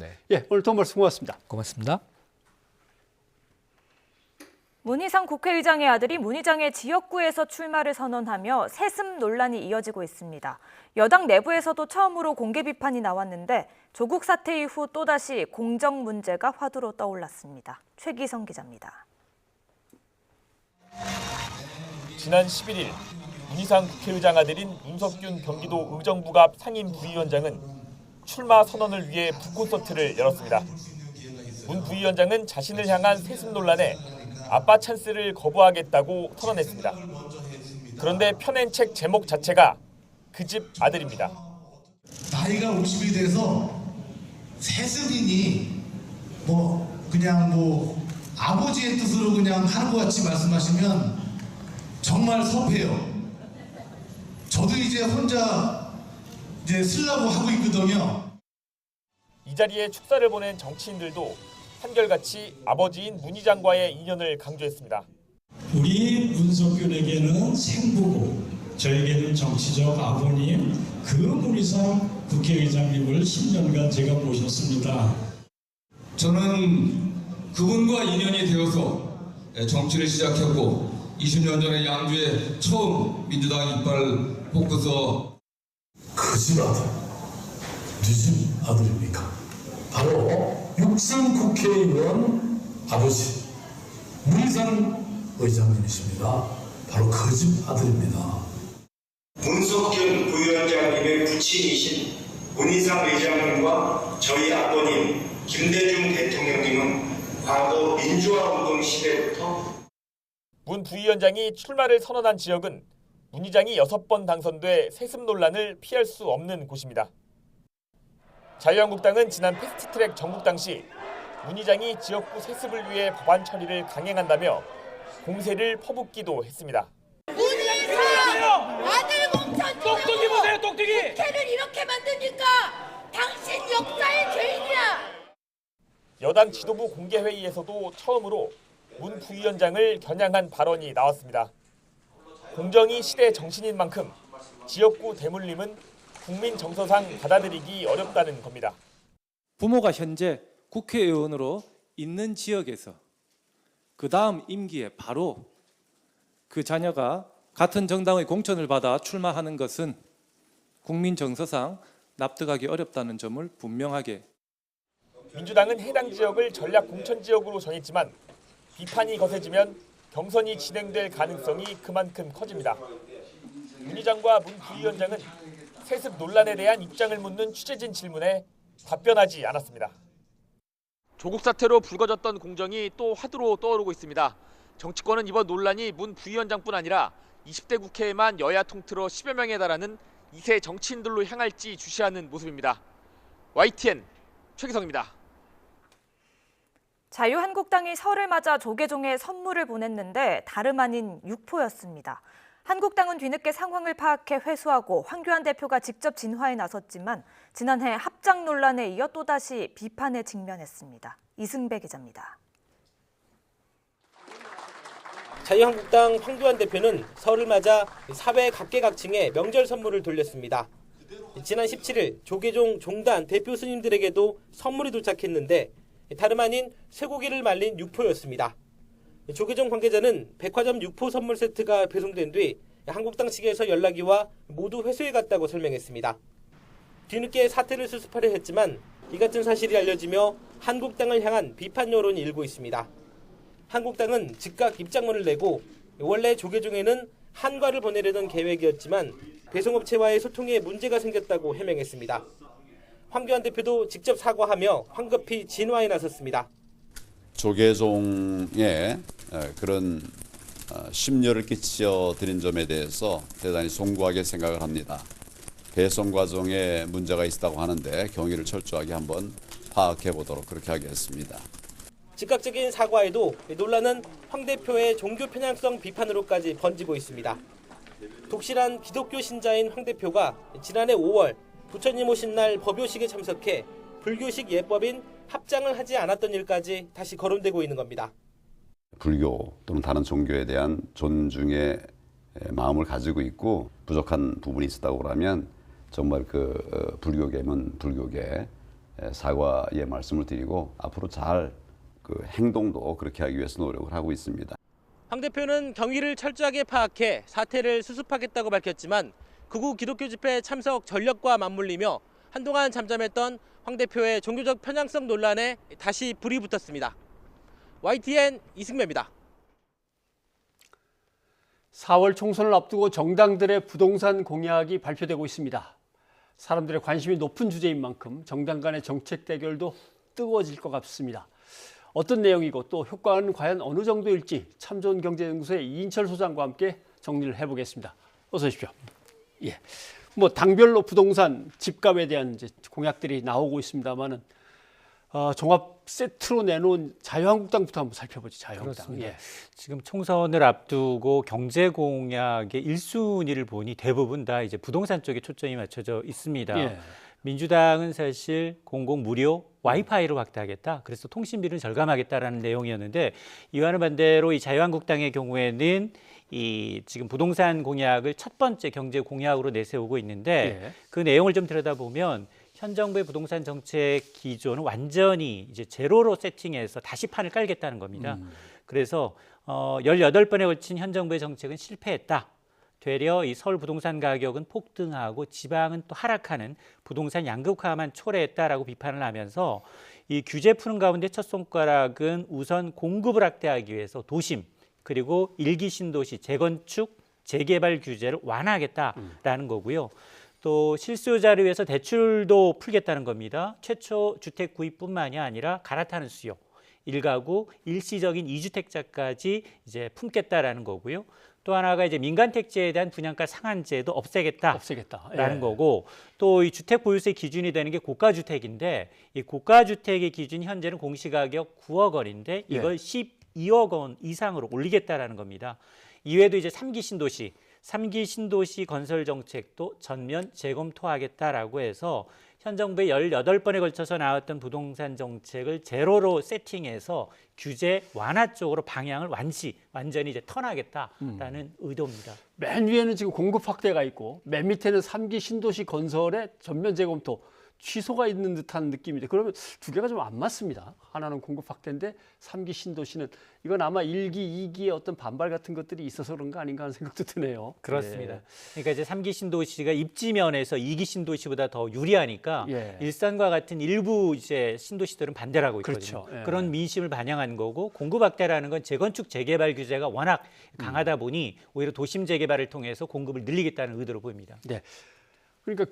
오늘 도움 말씀 고맙습니다. 고맙습니다. 문희상 국회의장의 아들이 문희장의 지역구에서 출마를 선언하며 세습 논란이 이어지고 있습니다. 여당 내부에서도 처음으로 공개 비판이 나왔는데 조국 사태 이후 또다시 공정 문제가 화두로 떠올랐습니다. 최기성 기자입니다. 지난 11일 문희상 국회의장 아들인 문석균 경기도 의정부갑 상임 부위원장은 출마 선언을 위해 북콘서트를 열었습니다. 문 부위원장은 자신을 향한 세습 논란에 아빠 찬스를 거부하겠다고 선언했습니다. 그런데 펴낸 책 제목 자체가 그 집 아들입니다. 나이가 50이 돼서 세습이니 그냥 아버지의 뜻으로 그냥 하는 것 같이 말씀하시면 정말 섭해요. 저도 이제 혼자 쓰려고 하고 있거든요. 이 자리에 축사를 보낸 정치인들도 한결같이 아버지인 문 의장과의 인연을 강조했습니다. 우리 문석균에게는 생부고 저에게는 정치적 아버님 그 문희상 국회의장님을 10년간 제가 모셨습니다. 저는 그분과 인연이 되어서 정치를 시작했고 20년 전에 양주에 처음 민주당 이빨 뽑고서 그 집 아들, 우리 집 아들입니까? 바로 육상 국회의원 아버지 문희상 의장님이십니다. 바로 그 집 아들입니다. 문석균 부위원장님의 부친이신 문희상 의장님과 저희 아버님 김대중 대통령님은 과거 민주화운동 시대부터 문 부위원장이 출마를 선언한 지역은 문 의장이 6번 당선돼 세습 논란을 피할 수 없는 곳입니다. 자유한국당은 지난 패스트트랙 정국 당시 문 의장이 지역구 세습을 위해 법안 처리를 강행한다며 공세를 퍼붓기도 했습니다. 문희상 아들 공천 똑똑이 보세요, 똑똑이. 국회를 이렇게 만듭니까? 당신 역사의 죄인이야. 여당 지도부 공개회의에서도 처음으로 문 부위원장을 겨냥한 발언이 나왔습니다. 공정이 시대 정신인 만큼 지역구 대물림은 국민 정서상 받아들이기 어렵다는 겁니다. 부모가 현재 국회의원으로 있는 지역에서 그 다음 임기에 바로 그 자녀가 같은 정당의 공천을 받아 출마하는 것은 국민 정서상 납득하기 어렵다는 점을 분명하게. 민주당은 해당 지역을 전략 공천 지역으로 정했지만 비판이 거세지면 경선이 진행될 가능성이 그만큼 커집니다. 문 의장과 문 부위원장은 세습 논란에 대한 입장을 묻는 취재진 질문에 답변하지 않았습니다. 조국 사태로 불거졌던 공정이 또 화두로 떠오르고 있습니다. 정치권은 이번 논란이 문 부위원장뿐 아니라 20대 국회에만 여야 통틀어 10여 명에 달하는 2세 정치인들로 향할지 주시하는 모습입니다. YTN 최기성입니다. 자유한국당이 설을 맞아 조계종에 선물을 보냈는데 다름 아닌 육포였습니다. 한국당은 뒤늦게 상황을 파악해 회수하고 황교안 대표가 직접 진화에 나섰지만 지난해 합작 논란에 이어 또다시 비판에 직면했습니다. 이승배 기자입니다. 자유한국당 황교안 대표는 설을 맞아 사회 각계각층에 명절 선물을 돌렸습니다. 지난 17일 조계종 종단 대표 스님들에게도 선물이 도착했는데 다름 아닌 쇠고기를 말린 육포였습니다. 조계종 관계자는 백화점 육포 선물 세트가 배송된 뒤 한국당 측에서 연락이 와 모두 회수해갔다고 설명했습니다. 뒤늦게 사태를 수습하려 했지만 이 같은 사실이 알려지며 한국당을 향한 비판 여론이 일고 있습니다. 한국당은 즉각 입장문을 내고 원래 조계종에는 한과를 보내려던 계획이었지만 배송업체와의 소통에 문제가 생겼다고 해명했습니다. 황교안 대표도 직접 사과하며 황급히 진화에 나섰습니다. 조계종에 그런 심려를 끼쳐드린 점에 대해서 대단히 송구하게 생각을 합니다. 배송 과정에 문제가 있다고 하는데 경위를 철저하게 한번 파악해 보도록 그렇게 하겠습니다. 즉각적인 사과에도 논란은 황 대표의 종교 편향성 비판으로까지 번지고 있습니다. 독실한 기독교 신자인 황 대표가 지난해 5월 부처님 오신 날 법요식에 참석해 불교식 예법인 합장을 하지 않았던 일까지 다시 거론되고 있는 겁니다. 불교 또는 다른 종교에 대한 존중의 마음을 가지고 있고 부족한 부분이 있었다고 하면 정말 그 불교계면 불교계 사과의 말씀을 드리고 앞으로 잘 그 행동도 그렇게 하기 위해서 노력을 하고 있습니다. 황 대표는 경위를 철저하게 파악해 사태를 수습하겠다고 밝혔지만 극우 기독교 집회 참석 전력과 맞물리며 한동안 잠잠했던 황 대표의 종교적 편향성 논란에 다시 불이 붙었습니다. YTN 이승배입니다. 4월 총선을 앞두고 정당들의 부동산 공약이 발표되고 있습니다. 사람들의 관심이 높은 주제인 만큼 정당 간의 정책 대결도 뜨거워질 것 같습니다. 어떤 내용이고 또 효과는 과연 어느 정도일지 참좋은경제연구소의 이인철 소장과 함께 정리를 해보겠습니다. 어서 오십시오. 예, 당별로 부동산 집값에 대한 이제 공약들이 나오고 있습니다만은 종합 세트로 내놓은 자유한국당부터 한번 살펴보죠. 자유한국당. 그렇습니다. 예. 지금 총선을 앞두고 경제 공약의 1순위를 보니 대부분 다 이제 부동산 쪽에 초점이 맞춰져 있습니다. 예. 민주당은 사실 공공 무료 와이파이를 확대하겠다. 그래서 통신비를 절감하겠다라는 내용이었는데 이와는 반대로 이 자유한국당의 경우에는 이 지금 부동산 공약을 첫 번째 경제 공약으로 내세우고 있는데 예. 그 내용을 좀 들여다보면 현 정부의 부동산 정책 기조는 완전히 이제 제로로 세팅해서 다시 판을 깔겠다는 겁니다. 그래서 18번에 걸친 현 정부의 정책은 실패했다. 되려 이 서울 부동산 가격은 폭등하고 지방은 또 하락하는 부동산 양극화만 초래했다라고 비판을 하면서 이 규제 푸는 가운데 첫 손가락은 우선 공급을 확대하기 위해서 도심 그리고 일기 신도시 재건축 재개발 규제를 완화하겠다라는 거고요. 또 실수요자를 위해서 대출도 풀겠다는 겁니다. 최초 주택 구입뿐만이 아니라 갈아타는 수요, 일가구 일시적인 이주택자까지 이제 품겠다라는 거고요. 또 하나가 이제 민간 택지에 대한 분양가 상한제도 없애겠다라는 예. 거고, 또 이 주택 보유세 기준이 되는 게 고가주택인데 이 고가주택의 기준이 현재는 공시가격 9억 원인데 이걸 12억 원 이상으로 올리겠다라는 겁니다. 이외에도 이제 3기 신도시 건설 정책도 전면 재검토하겠다라고 해서 현 정부의 18번에 걸쳐서 나왔던 부동산 정책을 제로로 세팅해서 규제 완화 쪽으로 방향을 완전히 이제 턴하겠다라는 의도입니다. 맨 위에는 지금 공급 확대가 있고 맨 밑에는 3기 신도시 건설의 전면 재검토 취소가 있는 듯한 느낌인데 그러면 두 개가 좀 안 맞습니다. 하나는 공급 확대인데 3기 신도시는 이건 아마 1기, 2기의 어떤 반발 같은 것들이 있어서 그런 거 아닌가 하는 생각도 드네요. 그렇습니다. 예. 그러니까 이제 3기 신도시가 입지면에서 2기 신도시보다 더 유리하니까 일산과 같은 일부 이제 신도시들은 반대를 하고 있거든요. 그렇죠. 예. 그런 민심을 반영한 거고 공급 확대라는 건 재건축 재개발 규제가 워낙 강하다 보니 오히려 도심 재개발을 통해서 공급을 늘리겠다는 의도로 보입니다. 네. 그러니까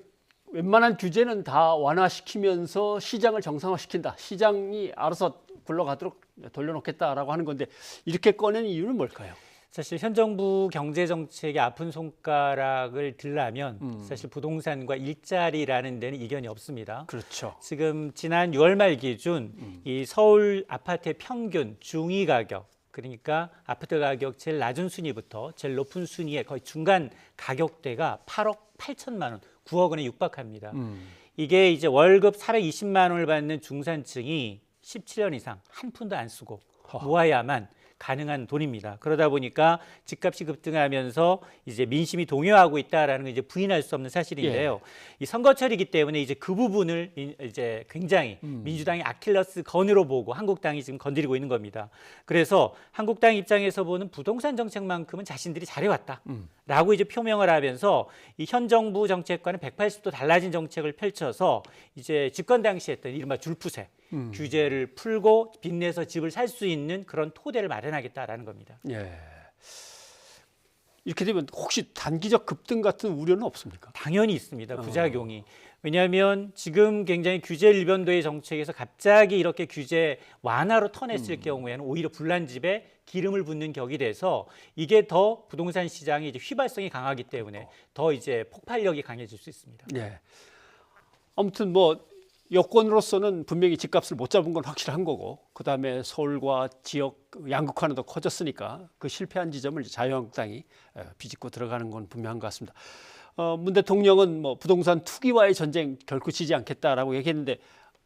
웬만한 규제는 다 완화시키면서 시장을 정상화시킨다. 시장이 알아서 굴러가도록 돌려놓겠다라고 하는 건데 이렇게 꺼낸 이유는 뭘까요? 사실 현 정부 경제 정책의 아픈 손가락을 들라면 사실 부동산과 일자리라는 데는 이견이 없습니다. 그렇죠. 지금 지난 6월 말 기준 이 서울 아파트의 평균 중위 가격 그러니까 아파트 가격 제일 낮은 순위부터 제일 높은 순위의 거의 중간 가격대가 8억 8천만 원, 9억 원에 육박합니다. 이게 이제 월급 420만 원을 받는 중산층이 17년 이상 한 푼도 안 쓰고 모아야만 가능한 돈입니다. 그러다 보니까 집값이 급등하면서 이제 민심이 동요하고 있다라는 건 이제 부인할 수 없는 사실인데요. 이 선거철이기 때문에 이제 그 부분을 이제 굉장히 민주당의 아킬레스 건으로 보고 한국당이 지금 건드리고 있는 겁니다. 그래서 한국당 입장에서 보는 부동산 정책만큼은 자신들이 잘해왔다라고 이제 표명을 하면서 이 현 정부 정책과는 180도 달라진 정책을 펼쳐서 이제 집권 당시 했던 이른바 줄푸세 규제를 풀고 빚내서 집을 살 수 있는 그런 토대를 마련하겠다라는 겁니다. 예. 이렇게 되면 혹시 단기적 급등 같은 우려는 없습니까? 당연히 있습니다. 부작용이. 왜냐하면 지금 굉장히 규제 일변도의 정책에서 갑자기 이렇게 규제 완화로 턴했을 경우에는 오히려 불난집에 기름을 붓는 격이 돼서 이게 더 부동산 시장이 이제 휘발성이 강하기 때문에 더 이제 폭발력이 강해질 수 있습니다. 예. 아무튼 뭐 여권으로서는 분명히 집값을 못 잡은 건 확실한 거고 그다음에 서울과 지역 양극화는 더 커졌으니까 그 실패한 지점을 자유한국당이 비집고 들어가는 건 분명한 것 같습니다. 문 대통령은 뭐 부동산 투기와의 전쟁 결코 지지 않겠다라고 얘기했는데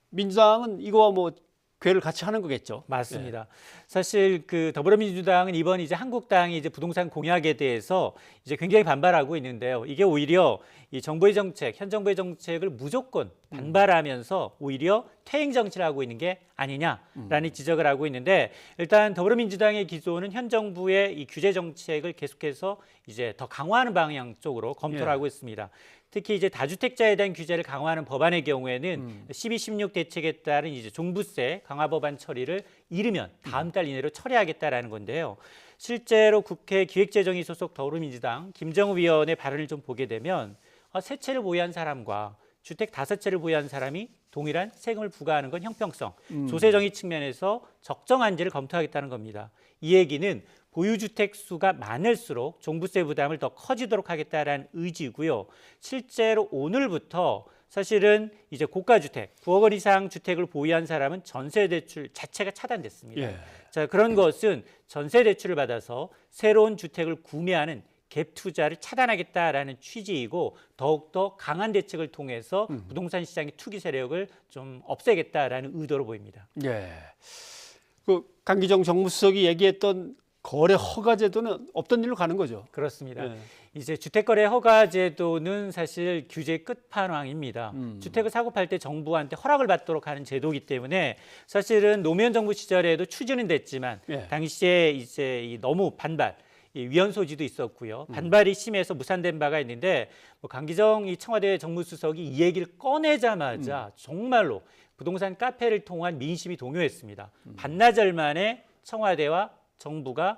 민주당은 이거와 뭐 궤를 같이 하는 거겠죠. 맞습니다. 예. 사실 그 더불어민주당은 이번 이제 한국당이 이제 부동산 공약에 대해서 이제 굉장히 반발하고 있는데요. 이게 오히려 이 정부의 정책, 현 정부의 정책을 무조건 반발하면서 오히려 퇴행 정치를 하고 있는 게 아니냐라는 지적을 하고 있는데 일단 더불어민주당의 기조는 현 정부의 이 규제 정책을 계속해서 이제 더 강화하는 방향 쪽으로 검토를 하고 있습니다. 특히 이제 다주택자에 대한 규제를 강화하는 법안의 경우에는 12.16 대책에 따른 이제 종부세 강화 법안 처리를 이르면 다음 달 이내로 처리하겠다라는 건데요. 실제로 국회 기획재정위 소속 더불어민주당 김정우 위원의 발언을 좀 보게 되면 세 채를 보유한 사람과 주택 5채를 보유한 사람이 동일한 세금을 부과하는 건 형평성, 조세정의 측면에서 적정한지를 검토하겠다는 겁니다. 이 얘기는 보유주택 수가 많을수록 종부세 부담을 더 커지도록 하겠다는 의지고요. 실제로 오늘부터 사실은 이제 고가주택, 9억 원 이상 주택을 보유한 사람은 전세 대출 자체가 차단됐습니다. 예. 자, 그런 것은 전세 대출을 받아서 새로운 주택을 구매하는 갭 투자를 차단하겠다라는 취지이고 더욱더 강한 대책을 통해서 부동산 시장의 투기 세력을 좀 없애겠다라는 의도로 보입니다. 예. 그 강기정 정무수석이 얘기했던 거래 허가 제도는 없던 일로 가는 거죠. 그렇습니다. 예. 이제 주택거래 허가 제도는 사실 규제의 끝판왕입니다. 주택을 사고 팔 때 정부한테 허락을 받도록 하는 제도이기 때문에 사실은 노무현 정부 시절에도 추진은 됐지만 예. 당시에 이제 이 너무 반발, 이 위헌 소지도 있었고요. 반발이 심해서 무산된 바가 있는데 뭐 강기정 이 청와대 정무수석이 이 얘기를 꺼내자마자 정말로 부동산 카페를 통한 민심이 동요했습니다. 반나절 만에 청와대와 정부가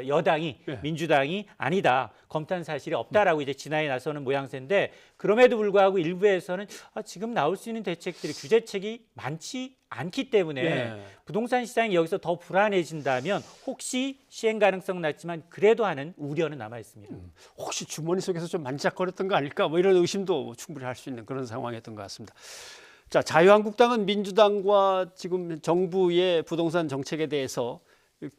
여당이 예. 민주당이 아니다, 검토한 사실이 없다라고 이제 진화에 나서는 모양새인데 그럼에도 불구하고 일부에서는 지금 나올 수 있는 대책들이 규제책이 많지 않기 때문에 예. 부동산 시장이 여기서 더 불안해진다면 혹시 시행 가능성 낮지만 그래도 하는 우려는 남아 있습니다. 혹시 주머니 속에서 좀 만지작거렸던 거 아닐까 뭐 이런 의심도 충분히 할 수 있는 그런 상황이었던 것 같습니다. 자, 자유한국당은 민주당과 지금 정부의 부동산 정책에 대해서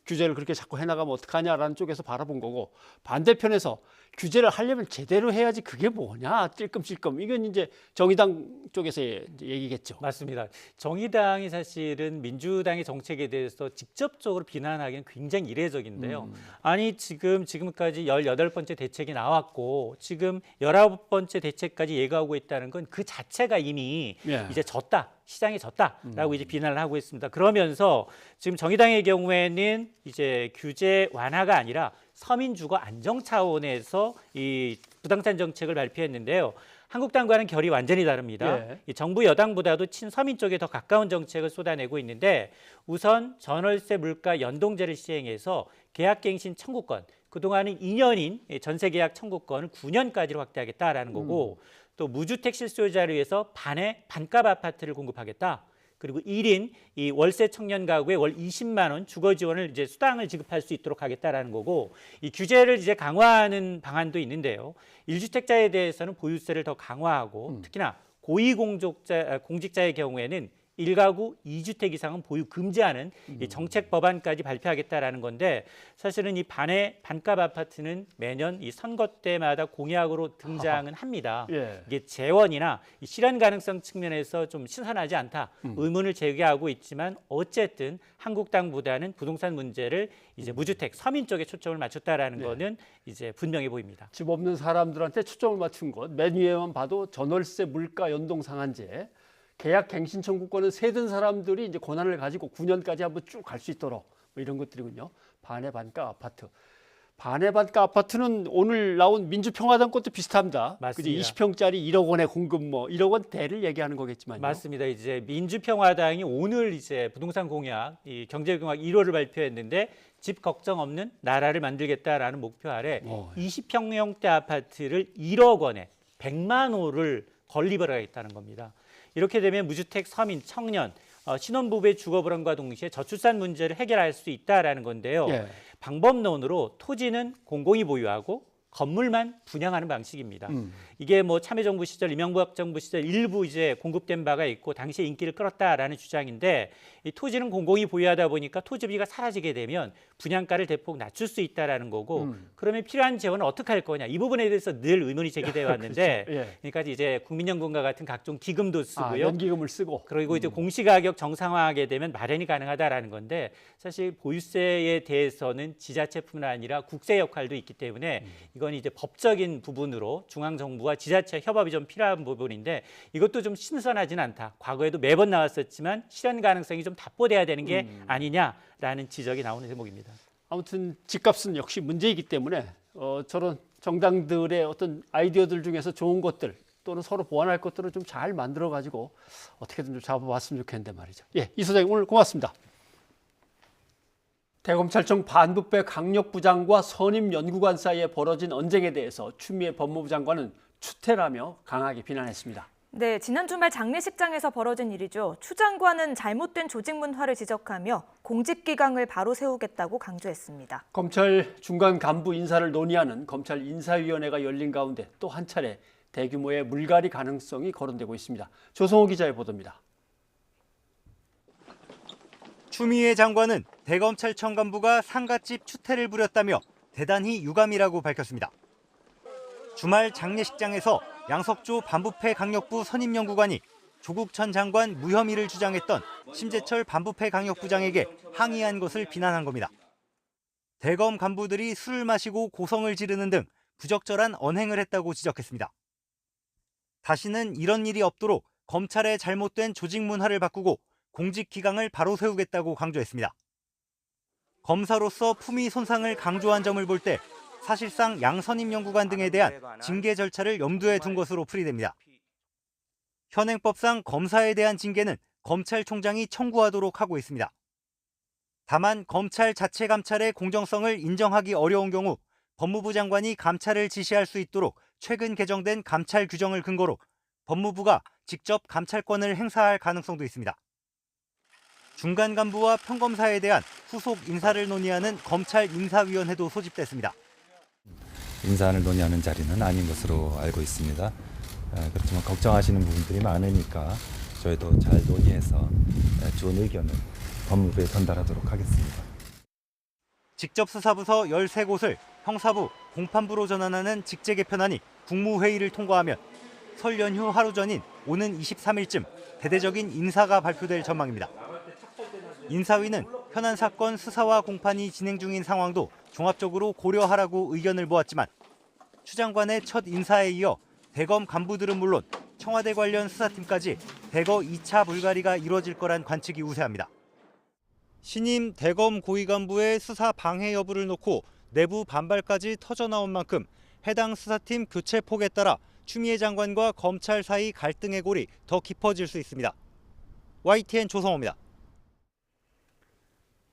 규제를 그렇게 자꾸 해나가면 어떡하냐라는 쪽에서 바라본 거고 반대편에서 규제를 하려면 제대로 해야지 그게 뭐냐 찔끔찔끔 이건 이제 정의당 쪽에서의 얘기겠죠. 맞습니다. 정의당이 사실은 민주당의 정책에 대해서 직접적으로 비난하기는 굉장히 이례적인데요. 아니 지금까지 18번째 대책이 나왔고 지금 19번째 대책까지 예고하고 있다는 건 그 자체가 이미 예. 이제 졌다. 시장이 졌다라고 이제 비난을 하고 있습니다. 그러면서 지금 정의당의 경우에는 이제 규제 완화가 아니라 서민 주거 안정 차원에서 이 부동산 정책을 발표했는데요. 한국당과는 결이 완전히 다릅니다. 예. 이 정부 여당보다도 친서민 쪽에 더 가까운 정책을 쏟아내고 있는데 우선 전월세 물가 연동제를 시행해서 계약갱신 청구권, 그동안은 2년인 전세계약 청구권을 9년까지로 확대하겠다라는 거고 또 무주택 실소유자를 위해서 반값 아파트를 공급하겠다. 그리고 1인 이 월세 청년 가구에 월 20만 원 주거 지원을 이제 수당을 지급할 수 있도록 하겠다라는 거고 이 규제를 이제 강화하는 방안도 있는데요. 1주택자에 대해서는 보유세를 더 강화하고 특히나 고위공직자의 경우에는 1가구 2주택 이상은 보유 금지하는 이 정책 법안까지 발표하겠다라는 건데 사실은 이 반값 아파트는 매년 이 선거 때마다 공약으로 등장은 합니다. 예. 이게 재원이나 이 실현 가능성 측면에서 좀 신선하지 않다 의문을 제기하고 있지만 어쨌든 한국당보다는 부동산 문제를 이제 무주택 서민 쪽에 초점을 맞췄다라는 거는 이제 분명해 보입니다. 집 없는 사람들한테 초점을 맞춘 것 맨 위에만 봐도 전월세 물가 연동 상한제. 계약 갱신 청구권은 세든 사람들이 이제 권한을 가지고 9년까지 한번 쭉 갈 수 있도록 뭐 이런 것들이군요. 반의 반값 아파트. 반의 반값 아파트는 오늘 나온 민주평화당 것도 비슷합니다. 맞습니다. 20평짜리 1억 원의 공급 뭐 1억 원대를 얘기하는 거겠지만요. 맞습니다. 이제 민주평화당이 오늘 이제 부동산 공약, 이 경제공약 1호를 발표했는데 집 걱정 없는 나라를 만들겠다라는 목표 아래 20평형대 아파트를 1억 원에 100만 호를 건립을 하겠다는 겁니다. 이렇게 되면 무주택 서민, 청년, 신혼부부의 주거 불안과 동시에 저출산 문제를 해결할 수 있다라는 건데요. 예. 방법론으로 토지는 공공이 보유하고 건물만 분양하는 방식입니다. 이게 뭐 참여정부 시절, 이명박 정부 시절 일부 이제 공급된 바가 있고 당시에 인기를 끌었다라는 주장인데 이 토지는 공공이 보유하다 보니까 토지비가 사라지게 되면 분양가를 대폭 낮출 수 있다라는 거고 그러면 필요한 재원을 어떻게 할 거냐 이 부분에 대해서 늘 의문이 제기되어 왔는데 그렇죠. 예. 그러니까 이제 국민연금과 같은 각종 기금도 쓰고요. 연기금을 쓰고 그리고 이제 공시가격 정상화하게 되면 마련이 가능하다라는 건데 사실 보유세에 대해서는 지자체뿐만 아니라 국세 역할도 있기 때문에 이건 이제 법적인 부분으로 중앙정부와 지자체 협업이 좀 필요한 부분인데 이것도 좀 신선하진 않다. 과거에도 매번 나왔었지만 실현 가능성이 좀 답보돼야 되는 게 아니냐라는 지적이 나오는 대목입니다. 아무튼 집값은 역시 문제이기 때문에 저런 정당들의 어떤 아이디어들 중에서 좋은 것들 또는 서로 보완할 것들을 좀 잘 만들어 가지고 어떻게든 좀 잡아봤으면 좋겠는데 말이죠. 예, 이 소장님 오늘 고맙습니다. 대검찰청 반부패 강력부장과 선임연구관 사이에 벌어진 언쟁에 대해서 추미애 법무부 장관은 추태라며 강하게 비난했습니다. 네, 지난 주말 장례식장에서 벌어진 일이죠. 추 장관은 잘못된 조직 문화를 지적하며 공직기강을 바로 세우겠다고 강조했습니다. 검찰 중간 간부 인사를 논의하는 검찰 인사위원회가 열린 가운데 또 한 차례 대규모의 물갈이 가능성이 거론되고 있습니다. 조성호 기자의 보도입니다. 추미애 장관은 대검찰청 간부가 상갓집 추태를 부렸다며 대단히 유감이라고 밝혔습니다. 주말 장례식장에서 양석조 반부패 강력부 선임연구관이 조국 전 장관 무혐의를 주장했던 심재철 반부패 강력부장에게 항의한 것을 비난한 겁니다. 대검 간부들이 술을 마시고 고성을 지르는 등 부적절한 언행을 했다고 지적했습니다. 다시는 이런 일이 없도록 검찰의 잘못된 조직 문화를 바꾸고 공직 기강을 바로 세우겠다고 강조했습니다. 검사로서 품위 손상을 강조한 점을 볼 때 사실상 양 선임연구관 등에 대한 징계 절차를 염두에 둔 것으로 풀이됩니다. 현행법상 검사에 대한 징계는 검찰총장이 청구하도록 하고 있습니다. 다만 검찰 자체 감찰의 공정성을 인정하기 어려운 경우 법무부 장관이 감찰을 지시할 수 있도록 최근 개정된 감찰 규정을 근거로 법무부가 직접 감찰권을 행사할 가능성도 있습니다. 중간 간부와 평검사에 대한 후속 인사를 논의하는 검찰 인사위원회도 소집됐습니다. 인사를 논의하는 자리는 아닌 것으로 알고 있습니다. 그렇지만 걱정하시는 부분들이 많으니까 저희도 잘 논의해서 좋은 의견을 법무부에 전달하도록 하겠습니다. 직접 수사부서 13곳을 형사부, 공판부로 전환하는 직제 개편안이 국무회의를 통과하면 설 연휴 하루 전인 오는 23일쯤 대대적인 인사가 발표될 전망입니다. 인사위는 현안 사건 수사와 공판이 진행 중인 상황도 종합적으로 고려하라고 의견을 모았지만 추 장관의 첫 인사에 이어 대검 간부들은 물론 청와대 관련 수사팀까지 대거 2차 물갈이가 이뤄질 거란 관측이 우세합니다. 신임 대검 고위 간부의 수사 방해 여부를 놓고 내부 반발까지 터져나온 만큼 해당 수사팀 교체 폭에 따라 추미애 장관과 검찰 사이 갈등의 골이 더 깊어질 수 있습니다. YTN 조성호입니다.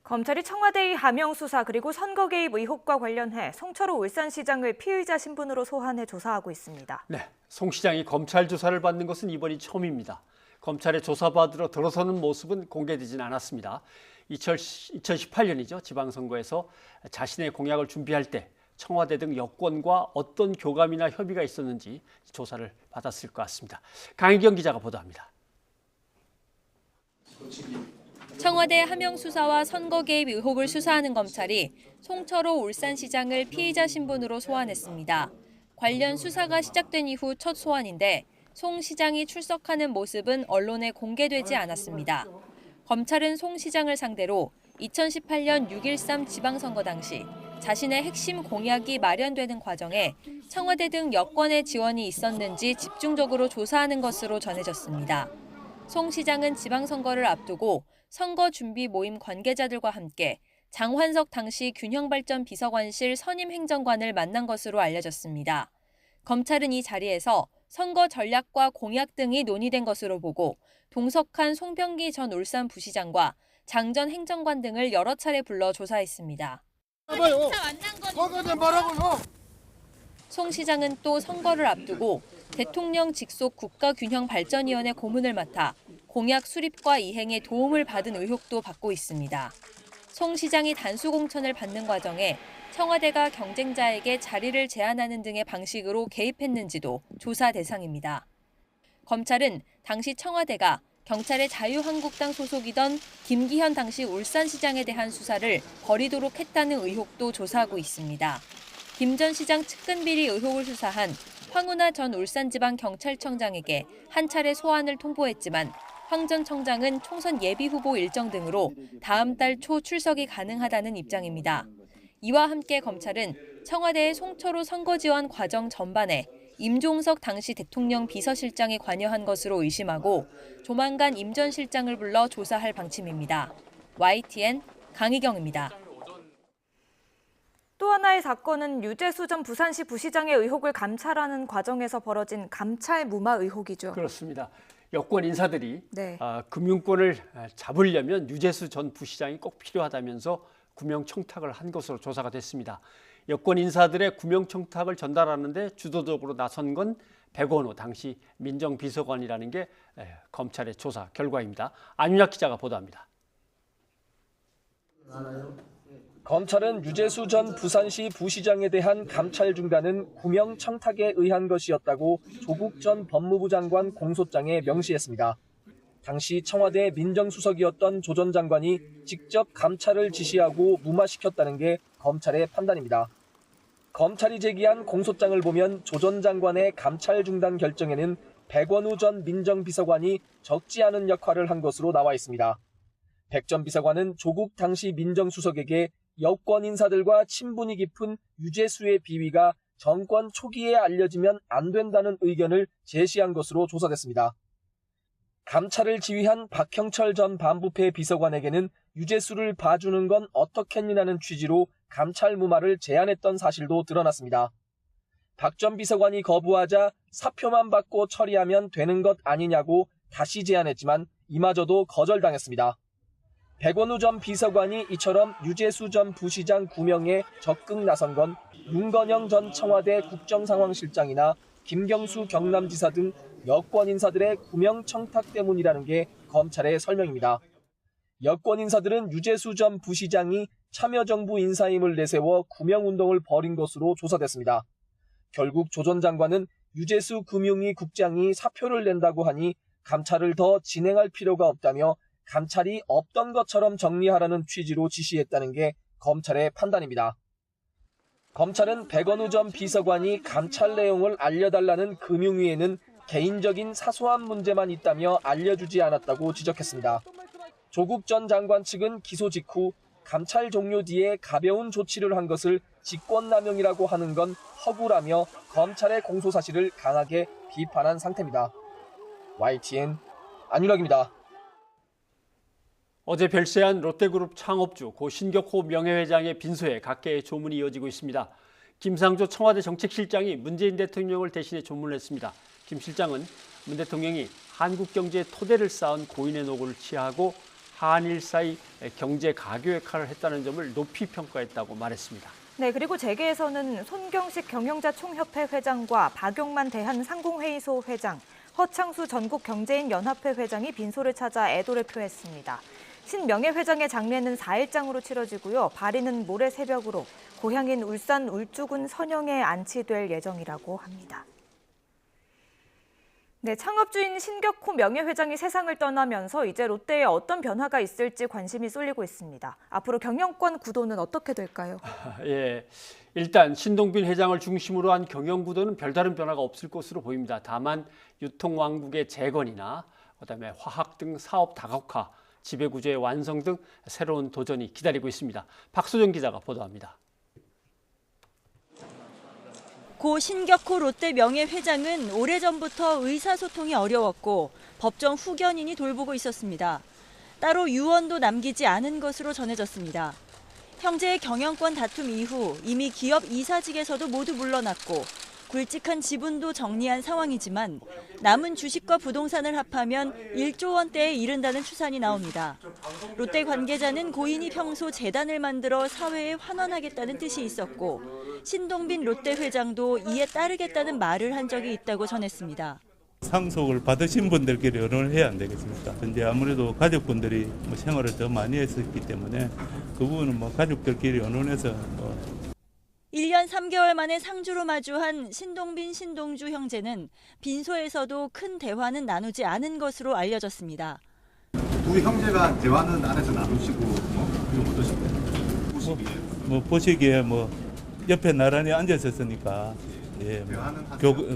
검찰이 청와대의 하명 수사 그리고 선거 개입 의혹과 관련해 송철호 울산시장을 피의자 신분으로 소환해 조사하고 있습니다. 네, 송 시장이 검찰 조사를 받는 것은 이번이 처음입니다. 검찰의 조사받으러 들어서는 모습은 공개되진 않았습니다. 2018년이죠. 지방선거에서 자신의 공약을 준비할 때 청와대 등 여권과 어떤 교감이나 협의가 있었는지 조사를 받았을 것 같습니다. 강희경 기자가 보도합니다. 청와대 하명 수사와 선거 개입 의혹을 수사하는 검찰이 송철호 울산시장을 피의자 신분으로 소환했습니다. 관련 수사가 시작된 이후 첫 소환인데 송 시장이 출석하는 모습은 언론에 공개되지 않았습니다. 검찰은 송 시장을 상대로 2018년 6.13 지방선거 당시 자신의 핵심 공약이 마련되는 과정에 청와대 등 여권의 지원이 있었는지 집중적으로 조사하는 것으로 전해졌습니다. 송 시장은 지방선거를 앞두고 선거 준비 모임 관계자들과 함께 장환석 당시 균형발전 비서관실 선임 행정관을 만난 것으로 알려졌습니다. 검찰은 이 자리에서 선거 전략과 공약 등이 논의된 것으로 보고 동석한 송병기 전 울산 부시장과 장 전 행정관 등을 여러 차례 불러 조사했습니다. 송 시장은 또 선거를 앞두고 대통령 직속 국가균형발전위원회 고문을 맡아 공약 수립과 이행에 도움을 받은 의혹도 받고 있습니다. 송 시장이 단수 공천을 받는 과정에 청와대가 경쟁자에게 자리를 제한하는 등의 방식으로 개입했는지도 조사 대상입니다. 검찰은 당시 청와대가 경찰의 자유한국당 소속이던 김기현 당시 울산시장에 대한 수사를 벌이도록 했다는 의혹도 조사하고 있습니다. 김 전 시장 측근 비리 의혹을 수사한 황운하 전 울산지방경찰청장에게 한 차례 소환을 통보했지만 황 전 청장은 총선 예비후보 일정 등으로 다음 달 초 출석이 가능하다는 입장입니다. 이와 함께 검찰은 청와대의 송철호 선거 지원 과정 전반에 임종석 당시 대통령 비서실장이 관여한 것으로 의심하고 조만간 임 전 실장을 불러 조사할 방침입니다. YTN 강희경입니다. 또 하나의 사건은 유재수 전 부산시 부시장의 의혹을 감찰하는 과정에서 벌어진 감찰 무마 의혹이죠. 그렇습니다. 여권 인사들이 금융권을 잡으려면 유재수 전 부시장이 꼭 필요하다면서 구명청탁을 한 것으로 조사가 됐습니다. 여권 인사들의 구명청탁을 전달하는데 주도적으로 나선 건 백원호 당시 민정비서관이라는 게 검찰의 조사 결과입니다. 안윤학 기자가 보도합니다. 검찰은 유재수 전 부산시 부시장에 대한 감찰 중단은 구명 청탁에 의한 것이었다고 조국 전 법무부 장관 공소장에 명시했습니다. 당시 청와대 민정수석이었던 조 전 장관이 직접 감찰을 지시하고 무마시켰다는 게 검찰의 판단입니다. 검찰이 제기한 공소장을 보면 조 전 장관의 감찰 중단 결정에는 백원우 전 민정비서관이 적지 않은 역할을 한 것으로 나와 있습니다. 백 전 비서관은 조국 당시 민정수석에게 여권 인사들과 친분이 깊은 유재수의 비위가 정권 초기에 알려지면 안 된다는 의견을 제시한 것으로 조사됐습니다. 감찰을 지휘한 박형철 전 반부패 비서관에게는 유재수를 봐주는 건 어떻겠느냐는 취지로 감찰 무마를 제안했던 사실도 드러났습니다. 박 전 비서관이 거부하자 사표만 받고 처리하면 되는 것 아니냐고 다시 제안했지만 이마저도 거절당했습니다. 백원우 전 비서관이 이처럼 유재수 전 부시장 구명에 적극 나선 건 윤건영 전 청와대 국정상황실장이나 김경수 경남지사 등 여권 인사들의 구명 청탁 때문이라는 게 검찰의 설명입니다. 여권 인사들은 유재수 전 부시장이 참여정부 인사임을 내세워 구명운동을 벌인 것으로 조사됐습니다. 결국 조 전 장관은 유재수 금융위 국장이 사표를 낸다고 하니 감찰을 더 진행할 필요가 없다며 감찰이 없던 것처럼 정리하라는 취지로 지시했다는 게 검찰의 판단입니다. 검찰은 백원우 전 비서관이 감찰 내용을 알려달라는 금융위에는 개인적인 사소한 문제만 있다며 알려주지 않았다고 지적했습니다. 조국 전 장관 측은 기소 직후 감찰 종료 뒤에 가벼운 조치를 한 것을 직권남용이라고 하는 건 허구라며 검찰의 공소 사실을 강하게 비판한 상태입니다. YTN 안윤학입니다. 어제 별세한 롯데그룹 창업주 고 신격호 명예회장의 빈소에 각계의 조문이 이어지고 있습니다. 김상조 청와대 정책실장이 문재인 대통령을 대신해 조문을 했습니다. 김 실장은 문 대통령이 한국 경제의 토대를 쌓은 고인의 노고를 치하하고 한일 사이 경제 가교 역할을 했다는 점을 높이 평가했다고 말했습니다. 네, 그리고 재계에서는 손경식 경영자 총협회 회장과 박용만 대한상공회의소 회장, 허창수 전국경제인연합회 회장이 빈소를 찾아 애도를 표했습니다. 신명예 회장의 장례는 4일장으로 치러지고요. 발인은 모레 새벽으로 고향인 울산 울주군 선영에 안치될 예정이라고 합니다. 네, 창업주인 신격호 명예회장이 세상을 떠나면서 이제 롯데에 어떤 변화가 있을지 관심이 쏠리고 있습니다. 앞으로 경영권 구도는 어떻게 될까요? 예, 일단 신동빈 회장을 중심으로 한 경영 구도는 별다른 변화가 없을 것으로 보입니다. 다만 유통왕국의 재건이나 그다음에 화학 등 사업 다각화, 지배구조의 완성 등 새로운 도전이 기다리고 있습니다. 박소정 기자가 보도합니다. 고 신격호 롯데 명예회장은 오래전부터 의사소통이 어려웠고 법정 후견인이 돌보고 있었습니다. 따로 유언도 남기지 않은 것으로 전해졌습니다. 형제의 경영권 다툼 이후 이미 기업 이사직에서도 모두 물러났고 굵직한 지분도 정리한 상황이지만 남은 주식과 부동산을 합하면 1조 원대에 이른다는 추산이 나옵니다. 롯데 관계자는 고인이 평소 재단을 만들어 사회에 환원하겠다는 뜻이 있었고 신동빈 롯데 회장도 이에 따르겠다는 말을 한 적이 있다고 전했습니다. 상속을 받으신 분들끼리 의논을 해야 안 되겠습니까? 근데 아무래도 가족분들이 생활을 더 많이 했었기 때문에 그 부분은 가족들끼리 의논해서 1년 3개월 만에 상주로 마주한 신동빈, 신동주 형제는 빈소에서도 큰 대화는 나누지 않은 것으로 알려졌습니다. 두 형제가 대화는 안에서 나누시고 이건 어떠신가요? 보시기에 옆에 나란히 앉아 있었으니까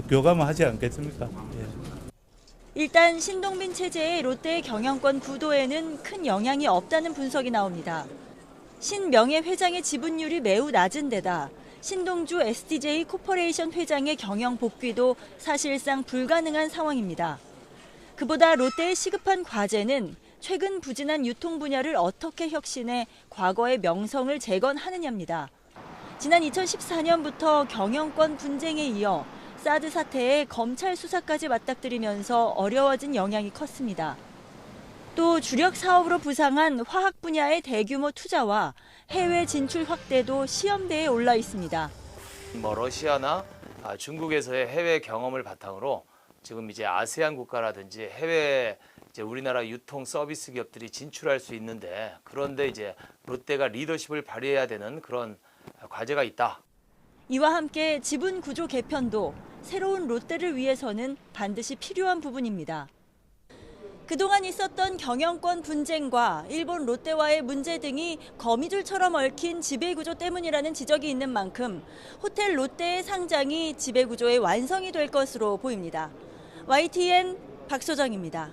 교감을 하지 않겠습니까? 일단 신동빈 체제의 롯데의 경영권 구도에는 큰 영향이 없다는 분석이 나옵니다. 신 명예회장의 지분율이 매우 낮은 데다 신동주 SDJ 코퍼레이션 회장의 경영 복귀도 사실상 불가능한 상황입니다. 그보다 롯데의 시급한 과제는 최근 부진한 유통 분야를 어떻게 혁신해 과거의 명성을 재건하느냐입니다. 지난 2014년부터 경영권 분쟁에 이어 사드 사태에 검찰 수사까지 맞닥뜨리면서 어려워진 영향이 컸습니다. 또 주력 사업으로 부상한 화학 분야의 대규모 투자와 해외 진출 확대도 시험대에 올라 있습니다. 러시아나 중국에서의 해외 경험을 바탕으로 지금 이제 아세안 국가라든지 해외 이제 우리나라 유통 서비스 기업들이 진출할 수 있는데 그런데 이제 롯데가 리더십을 발휘해야 되는 그런 과제가 있다. 이와 함께 지분 구조 개편도 새로운 롯데를 위해서는 반드시 필요한 부분입니다. 그동안 있었던 경영권 분쟁과 일본 롯데와의 문제 등이 거미줄처럼 얽힌 지배구조 때문이라는 지적이 있는 만큼 호텔 롯데의 상장이 지배구조의 완성이 될 것으로 보입니다. YTN 박소정입니다.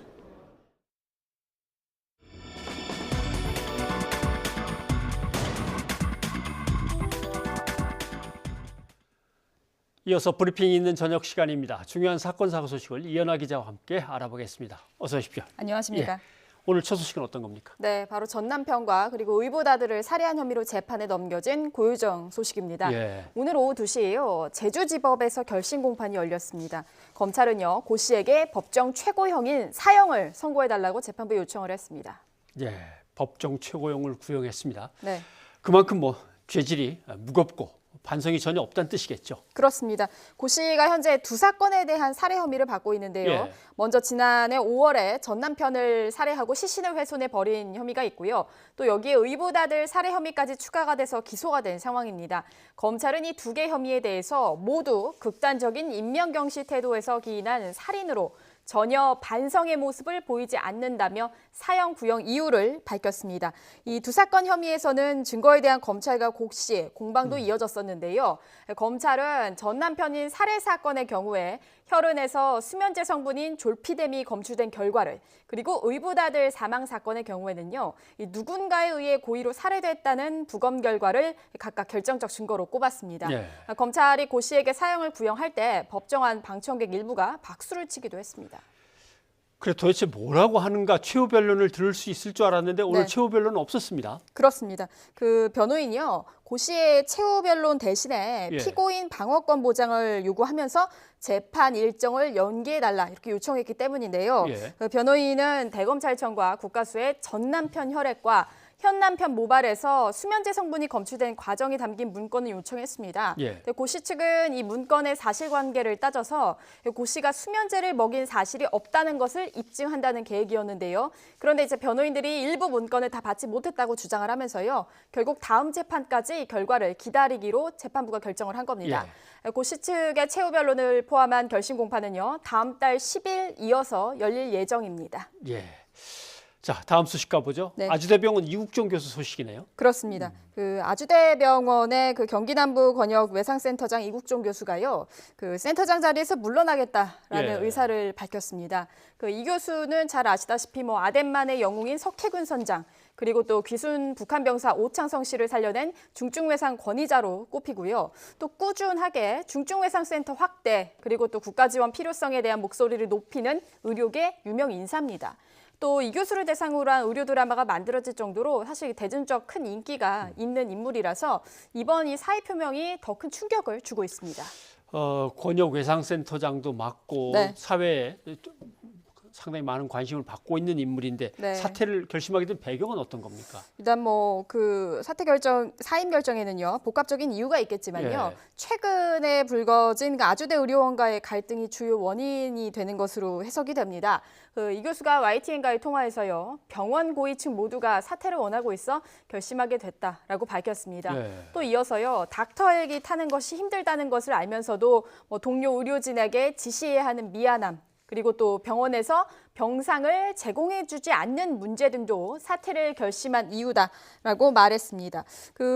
이어서 브리핑이 있는 저녁 시간입니다. 중요한 사건 사고 소식을 이연아 기자와 함께 알아보겠습니다. 어서 오십시오. 안녕하십니까. 예. 오늘 첫 소식은 어떤 겁니까? 네, 바로 전 남편과 그리고 의붓아들을 살해한 혐의로 재판에 넘겨진 고유정 소식입니다. 예. 오늘 오후 2시에요. 제주지법에서 결심 공판이 열렸습니다. 검찰은요, 고 씨에게 법정 최고형인 사형을 선고해달라고 재판부에 요청을 했습니다. 예, 법정 최고형을 구형했습니다. 네. 그만큼 죄질이 무겁고 반성이 전혀 없다는 뜻이겠죠. 그렇습니다. 고 씨가 현재 두 사건에 대한 살해 혐의를 받고 있는데요. 예. 먼저 지난해 5월에 전 남편을 살해하고 시신을 훼손해 버린 혐의가 있고요. 또 여기에 의붓아들 살해 혐의까지 추가가 돼서 기소가 된 상황입니다. 검찰은 이 두 개 혐의에 대해서 모두 극단적인 인명경시 태도에서 기인한 살인으로 전혀 반성의 모습을 보이지 않는다며 사형 구형 이유를 밝혔습니다. 이 두 사건 혐의에서는 증거에 대한 검찰과 고 씨의 공방도 이어졌었는데요. 검찰은 전 남편인 살해 사건의 경우에 혈흔에서 수면제 성분인 졸피뎀이 검출된 결과를, 그리고 의붓아들 사망 사건의 경우에는요, 이 누군가에 의해 고의로 살해됐다는 부검 결과를 각각 결정적 증거로 꼽았습니다. 예. 검찰이 고 씨에게 사형을 구형할 때 법정안 방청객 일부가 박수를 치기도 했습니다. 그래 도대체 뭐라고 하는가 최후 변론을 들을 수 있을 줄 알았는데 오늘 네. 최후 변론은 없었습니다. 그렇습니다. 그 변호인이요, 고 씨의 최후 변론 대신에 예. 피고인 방어권 보장을 요구하면서 재판 일정을 연기해달라 이렇게 요청했기 때문인데요. 예. 그 변호인은 대검찰청과 국가수의 전 남편 혈액과 현 남편 모발에서 수면제 성분이 검출된 과정이 담긴 문건을 요청했습니다. 예. 고 씨 측은 이 문건의 사실관계를 따져서 고 씨가 수면제를 먹인 사실이 없다는 것을 입증한다는 계획이었는데요. 그런데 이제 변호인들이 일부 문건을 다 받지 못했다고 주장을 하면서요. 결국 다음 재판까지 결과를 기다리기로 재판부가 결정을 한 겁니다. 고 씨 측의 최후 변론을 포함한 결심 공판은요, 다음 달 10일 이어서 열릴 예정입니다. 예. 자, 다음 소식 가보죠. 네. 아주대병원 이국종 교수 소식이네요. 그렇습니다. 그 아주대병원의 그 경기남부 권역 외상센터장 이국종 교수가요, 그 센터장 자리에서 물러나겠다라는 예. 의사를 밝혔습니다. 그 이 교수는 잘 아시다시피 아덴만의 영웅인 석혜군 선장, 그리고 또 귀순 북한 병사 오창성 씨를 살려낸 중증외상 권위자로 꼽히고요. 또 꾸준하게 중증외상센터 확대, 그리고 또 국가 지원 필요성에 대한 목소리를 높이는 의료계 유명 인사입니다. 또 이 교수를 대상으로 한 의료 드라마가 만들어질 정도로 사실 대중적 큰 인기가 있는 인물이라서 이번 이 사의 표명이 더 큰 충격을 주고 있습니다. 권역 외상센터장도 맡고 네. 사회에 상당히 많은 관심을 받고 있는 인물인데 네. 사퇴를 결심하게 된 배경은 어떤 겁니까? 일단 그 사퇴 결정, 사임 결정에는요, 복합적인 이유가 있겠지만요. 예. 최근에 불거진 그 아주대 의료원과의 갈등이 주요 원인이 되는 것으로 해석이 됩니다. 이 교수가 YTN과의 통화에서요, 병원 고위층 모두가 사퇴를 원하고 있어 결심하게 됐다라고 밝혔습니다. 예. 또 이어서요, 닥터 헬기 타는 것이 힘들다는 것을 알면서도 동료 의료진에게 지시해야 하는 미안함, 그리고 또 병원에서 병상을 제공해주지 않는 문제 등도 사퇴를 결심한 이유다라고 말했습니다.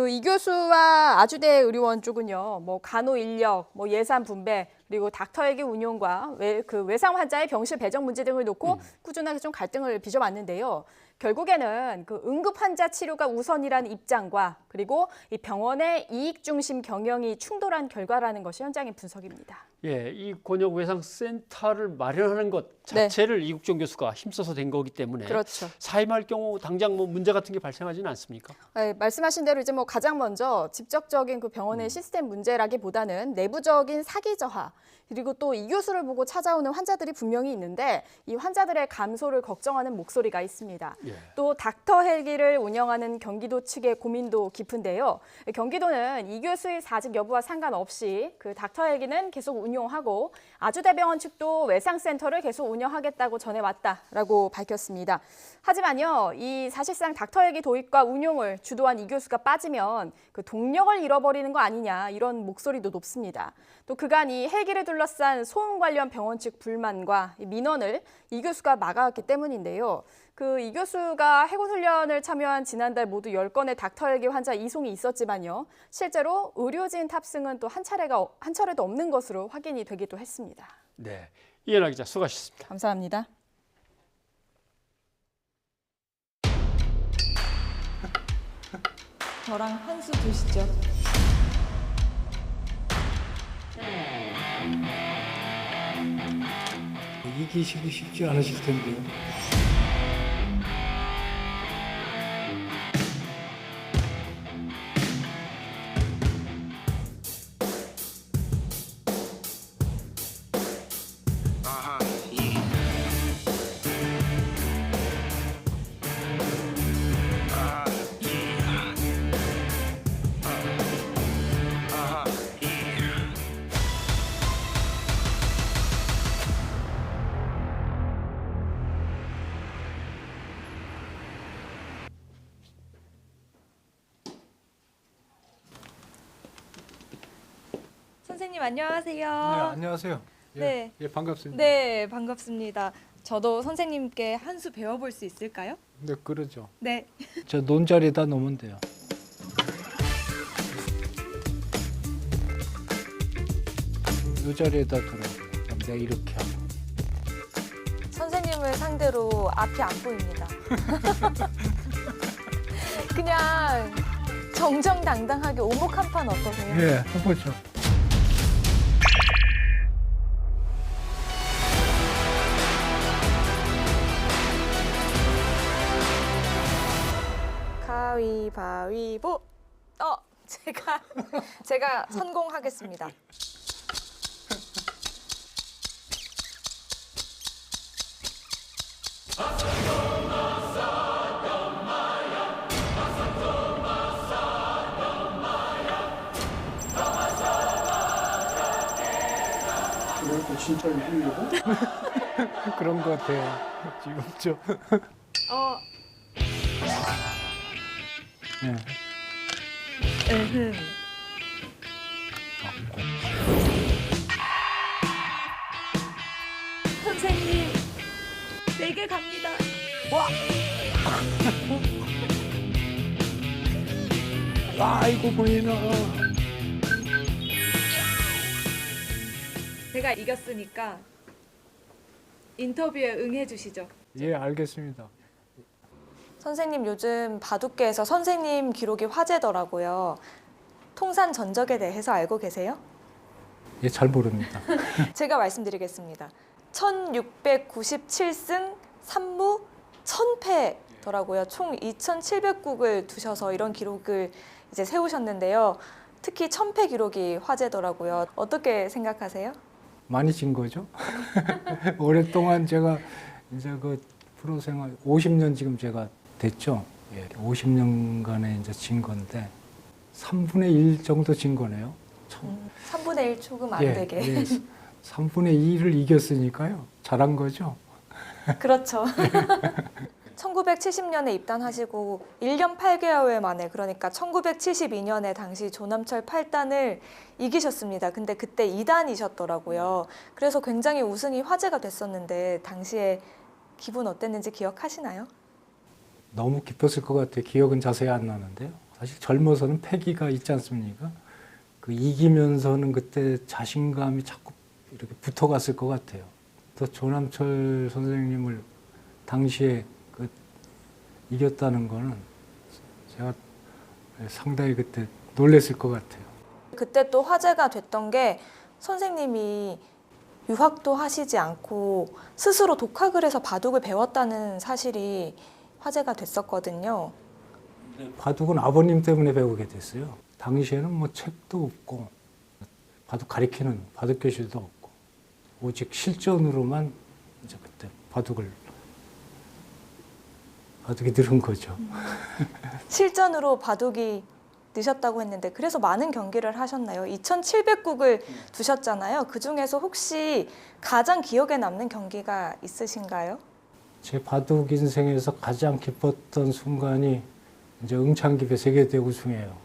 이 교수와 아주대 의료원 쪽은요, 간호 인력, 예산 분배, 그리고 닥터헬기 운용과 외상 환자의 병실 배정 문제 등을 놓고 꾸준하게 좀 갈등을 빚어왔는데요. 결국에는 그 응급 환자 치료가 우선이라는 입장과 그리고 이 병원의 이익 중심 경영이 충돌한 결과라는 것이 현장의 분석입니다. 예, 이 권역 외상센터를 마련하는 것 자체를 네. 이국종 교수가 힘써서 된 거기 때문에 그렇죠. 사임할 경우 당장 문제 같은 게 발생하지는 않습니까? 네, 말씀하신 대로 이제 가장 먼저 직접적인 그 병원의 시스템 문제라기보다는 내부적인 사기 저하, 그리고 또 이 교수를 보고 찾아오는 환자들이 분명히 있는데 이 환자들의 감소를 걱정하는 목소리가 있습니다. 또 닥터 헬기를 운영하는 경기도 측의 고민도 깊은데요. 경기도는 이 교수의 사직 여부와 상관없이 그 닥터 헬기는 계속 운용하고 아주대병원 측도 외상센터를 계속 운영하겠다고 전해왔다라고 밝혔습니다. 하지만요, 이 사실상 닥터 헬기 도입과 운용을 주도한 이 교수가 빠지면 그 동력을 잃어버리는 거 아니냐 이런 목소리도 높습니다. 또 그간 이 헬기를 둘러싼 소음 관련 병원 측 불만과 민원을 이 교수가 막아왔기 때문인데요. 그 이 교수가 해군훈련을 참여한 지난달 모두 10건의 닥터 헬기 환자 이송이 있었지만요. 실제로 의료진 탑승은 또 한 차례도 없는 것으로 확인이 되기도 했습니다. 네, 이현아 기자 수고하셨습니다. 감사합니다. 저랑 한 수 드시죠. 이기시기 쉽지 않으실 텐데요. 선생님 안녕하세요. 네, 안녕하세요. 예, 네. 예, 반갑습니다. 네, 반갑습니다. 저도 선생님께 한 수 배워볼 수 있을까요? 네, 그러죠. 네. 저 논자리에다 놓으면 돼요. 이 자리에다 두라고. 그럼 내가 이렇게 하고. 선생님을 상대로 앞이 안 보입니다. 그냥 정정당당하게 오목 한 판 어떠세요? 예, 해보죠. 가위바위보. 제가 성공하겠습니다. 이럴 거 진짜 이기려고? 그런 것 같아요. 지금 좀. 네. 선생님, 4개 갑니다. 와! 아이고 보이나. 제가 이겼으니까 인터뷰에 응해 주시죠. 예, 알겠습니다. 선생님 요즘 바둑계에서 선생님 기록이 화제더라고요. 통산 전적에 대해서 알고 계세요? 예, 잘 모릅니다. 제가 말씀드리겠습니다. 1697승 3무 1000패더라고요. 총 2700국을 두셔서 이런 기록을 이제 세우셨는데요. 특히 1000패 기록이 화제더라고요. 어떻게 생각하세요? 많이 진 거죠. 오랫동안 제가 이제 그 프로 생활 50년 지금 제가 됐죠. 예, 50년간에 이제 진 건데 3분의 1 정도 진 거네요. 3분의 1 조금 안 예, 되게. 예, 3분의 2를 이겼으니까요. 잘한 거죠. 그렇죠. 1970년에 입단하시고 1년 8개월 만에 그러니까 1972년에 당시 조남철 8단을 이기셨습니다. 근데 그때 2단이셨더라고요. 그래서 굉장히 우승이 화제가 됐었는데 당시에 기분 어땠는지 기억하시나요? 너무 깊었을 것 같아요. 기억은 자세히 안 나는데요. 사실 젊어서는 패기가 있지 않습니까? 그 이기면서는 그때 자신감이 자꾸 이렇게 붙어갔을 것 같아요. 또 조남철 선생님을 당시에 그 이겼다는 거는 제가 상당히 그때 놀랬을 것 같아요. 그때 또 화제가 됐던 게 선생님이 유학도 하시지 않고 스스로 독학을 해서 바둑을 배웠다는 사실이 화제가 됐었거든요. 바둑은 아버님 때문에 배우게 됐어요. 당시에는 뭐 책도 없고 바둑 가리키는 바둑 교실도 없고 오직 실전으로만 이제 그때 바둑을 바둑이 늘은 거죠. 실전으로 바둑이 느셨다고 했는데 그래서 많은 경기를 하셨나요? 2,700국을 두셨잖아요. 그중에서 혹시 가장 기억에 남는 경기가 있으신가요? 제 바둑 인생에서 가장 기뻤던 순간이 이제 응창기배 세계대 우승이에요.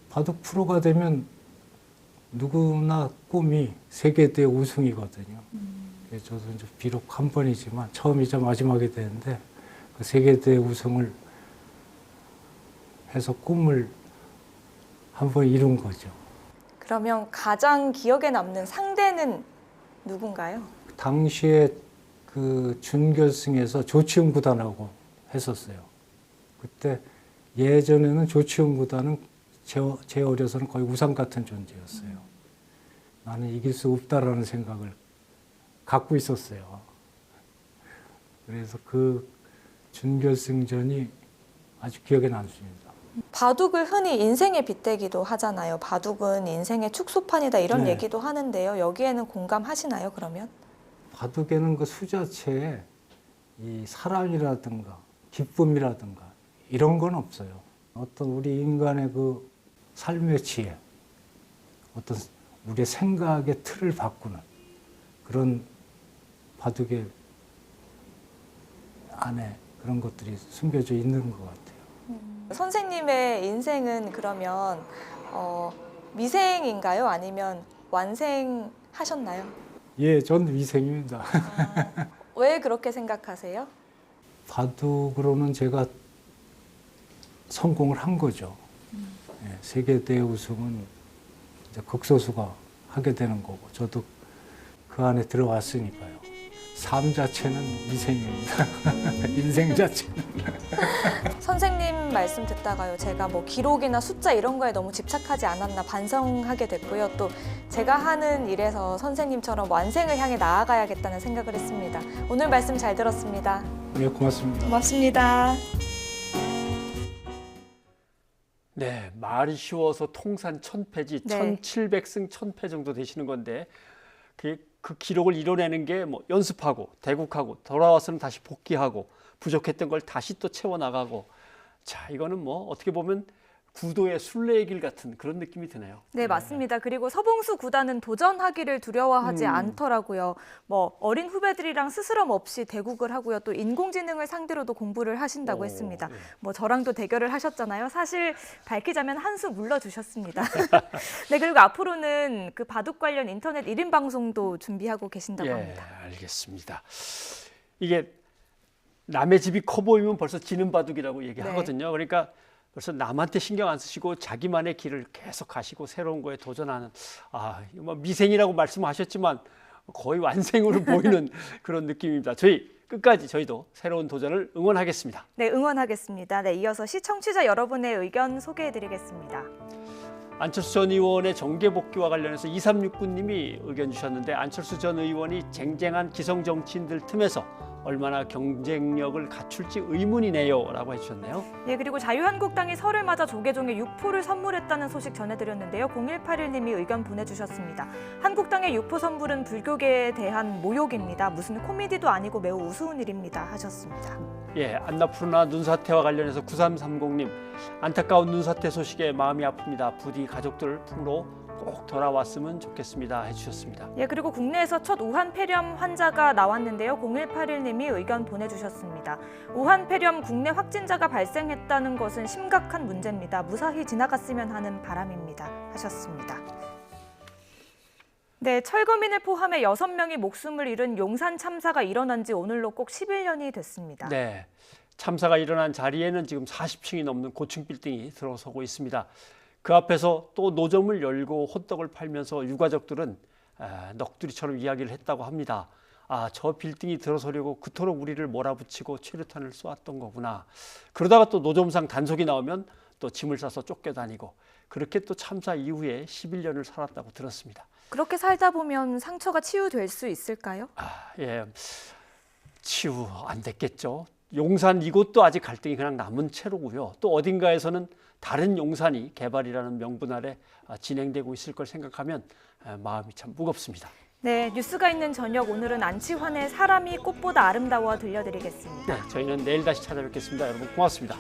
바둑 프로가 되면 누구나 꿈이 세계대 우승이거든요. 저도 이제 비록 한 번이지만 처음이자 마지막이 되는데 그 세계대 우승을 해서 꿈을 한 번 이룬 거죠. 그러면 가장 기억에 남는 상대는 누군가요? 당시에 그 준결승에서 조치훈 구단하고 했었어요. 그때 예전에는 조치훈 구단은 제 어려서는 거의 우상 같은 존재였어요. 나는 이길 수 없다라는 생각을 갖고 있었어요. 그래서 그 준결승전이 아주 기억에 남습니다. 바둑을 흔히 인생의 빗대기도 하잖아요. 바둑은 인생의 축소판이다 이런 네. 얘기도 하는데요. 여기에는 공감하시나요, 그러면? 바둑에는 그 수 자체에 이 사랑이라든가 기쁨이라든가 이런 건 없어요. 어떤 우리 인간의 그 삶의 지혜, 어떤 우리의 생각의 틀을 바꾸는 그런 바둑의 안에 그런 것들이 숨겨져 있는 것 같아요. 선생님의 인생은 그러면 미생인가요? 아니면 완생하셨나요? 예, 전 미생입니다. 왜 그렇게 생각하세요? 바둑으로는 제가 성공을 한 거죠. 예, 세계대회 우승은 이제 극소수가 하게 되는 거고 저도 그 안에 들어왔으니까요. 삶 자체는 미생입니다. 인생 자체는. 선생님 말씀 듣다가요. 제가 뭐 기록이나 숫자 이런 거에 너무 집착하지 않았나 반성하게 됐고요. 또 제가 하는 일에서 선생님처럼 완생을 향해 나아가야겠다는 생각을 했습니다. 오늘 말씀 잘 들었습니다. 네, 고맙습니다. 고맙습니다. 네, 말이 쉬워서 통산 1000패지, 네. 1700승 1000패 정도 되시는 건데 그 기록을 이뤄내는 게 뭐 연습하고 대국하고 돌아와서는 다시 복귀하고 부족했던 걸 다시 또 채워나가고 자 이거는 뭐 어떻게 보면 구도의 순례의 길 같은 그런 느낌이 드네요. 네, 맞습니다. 그리고 서봉수 구단은 도전하기를 두려워하지 않더라고요. 뭐 어린 후배들이랑 스스럼 없이 대국을 하고요. 또 인공지능을 상대로도 공부를 하신다고 했습니다. 뭐 저랑도 대결을 하셨잖아요. 사실 밝히자면 한 수 물러주셨습니다. 네, 그리고 앞으로는 그 바둑 관련 인터넷 1인 방송도 준비하고 계신다고 합니다. 알겠습니다. 이게 남의 집이 커 보이면 벌써 지는 바둑이라고 얘기하거든요. 그러니까 그래서 남한테 신경 안 쓰시고 자기만의 길을 계속 가시고 새로운 거에 도전하는 뭐 미생이라고 말씀하셨지만 거의 완생으로 보이는 그런 느낌입니다. 저희 끝까지 저희도 새로운 도전을 응원하겠습니다. 네, 응원하겠습니다. 네, 이어서 시청취자 여러분의 의견 소개해드리겠습니다. 안철수 전 의원의 정계 복귀와 관련해서 2369님이 의견 주셨는데 안철수 전 의원이 쟁쟁한 기성 정치인들 틈에서 얼마나 경쟁력을 갖출지 의문이네요 라고 해주셨네요. 네, 그리고 자유한국당이 설을 맞아 조계종에 육포를 선물했다는 소식 전해드렸는데요. 0181님이 의견 보내주셨습니다. 한국당의 육포 선물은 불교계에 대한 모욕입니다. 무슨 코미디도 아니고 매우 우스운 일입니다 하셨습니다. 예, 안나푸르나 눈사태와 관련해서 9330님 안타까운 눈사태 소식에 마음이 아픕니다. 부디 가족들 품으로 꼭 돌아왔으면 좋겠습니다 해주셨습니다. 예, 그리고 국내에서 첫 우한 폐렴 환자가 나왔는데요. 0181님이 의견 보내주셨습니다. 우한 폐렴 국내 확진자가 발생했다는 것은 심각한 문제입니다. 무사히 지나갔으면 하는 바람입니다 하셨습니다. 네, 철거민을 포함해 6명이 목숨을 잃은 용산 참사가 일어난 지 오늘로 꼭 11년이 됐습니다. 네, 참사가 일어난 자리에는 지금 40층이 넘는 고층 빌딩이 들어서고 있습니다. 그 앞에서 또 노점을 열고 호떡을 팔면서 유가족들은 넋두리처럼 이야기를 했다고 합니다. 저 빌딩이 들어서려고 그토록 우리를 몰아붙이고 최루탄을 쏘았던 거구나. 그러다가 또 노점상 단속이 나오면 또 짐을 싸서 쫓겨다니고 그렇게 또 참사 이후에 11년을 살았다고 들었습니다. 그렇게 살다 보면 상처가 치유될 수 있을까요? 예, 치유 안 됐겠죠. 용산 이곳도 아직 갈등이 그냥 남은 채로고요. 또 어딘가에서는 다른 용산이 개발이라는 명분 아래 진행되고 있을 걸 생각하면 마음이 참 무겁습니다. 네, 뉴스가 있는 저녁 오늘은 안치환의 사람이 꽃보다 아름다워 들려드리겠습니다. 네, 저희는 내일 다시 찾아뵙겠습니다. 여러분 고맙습니다.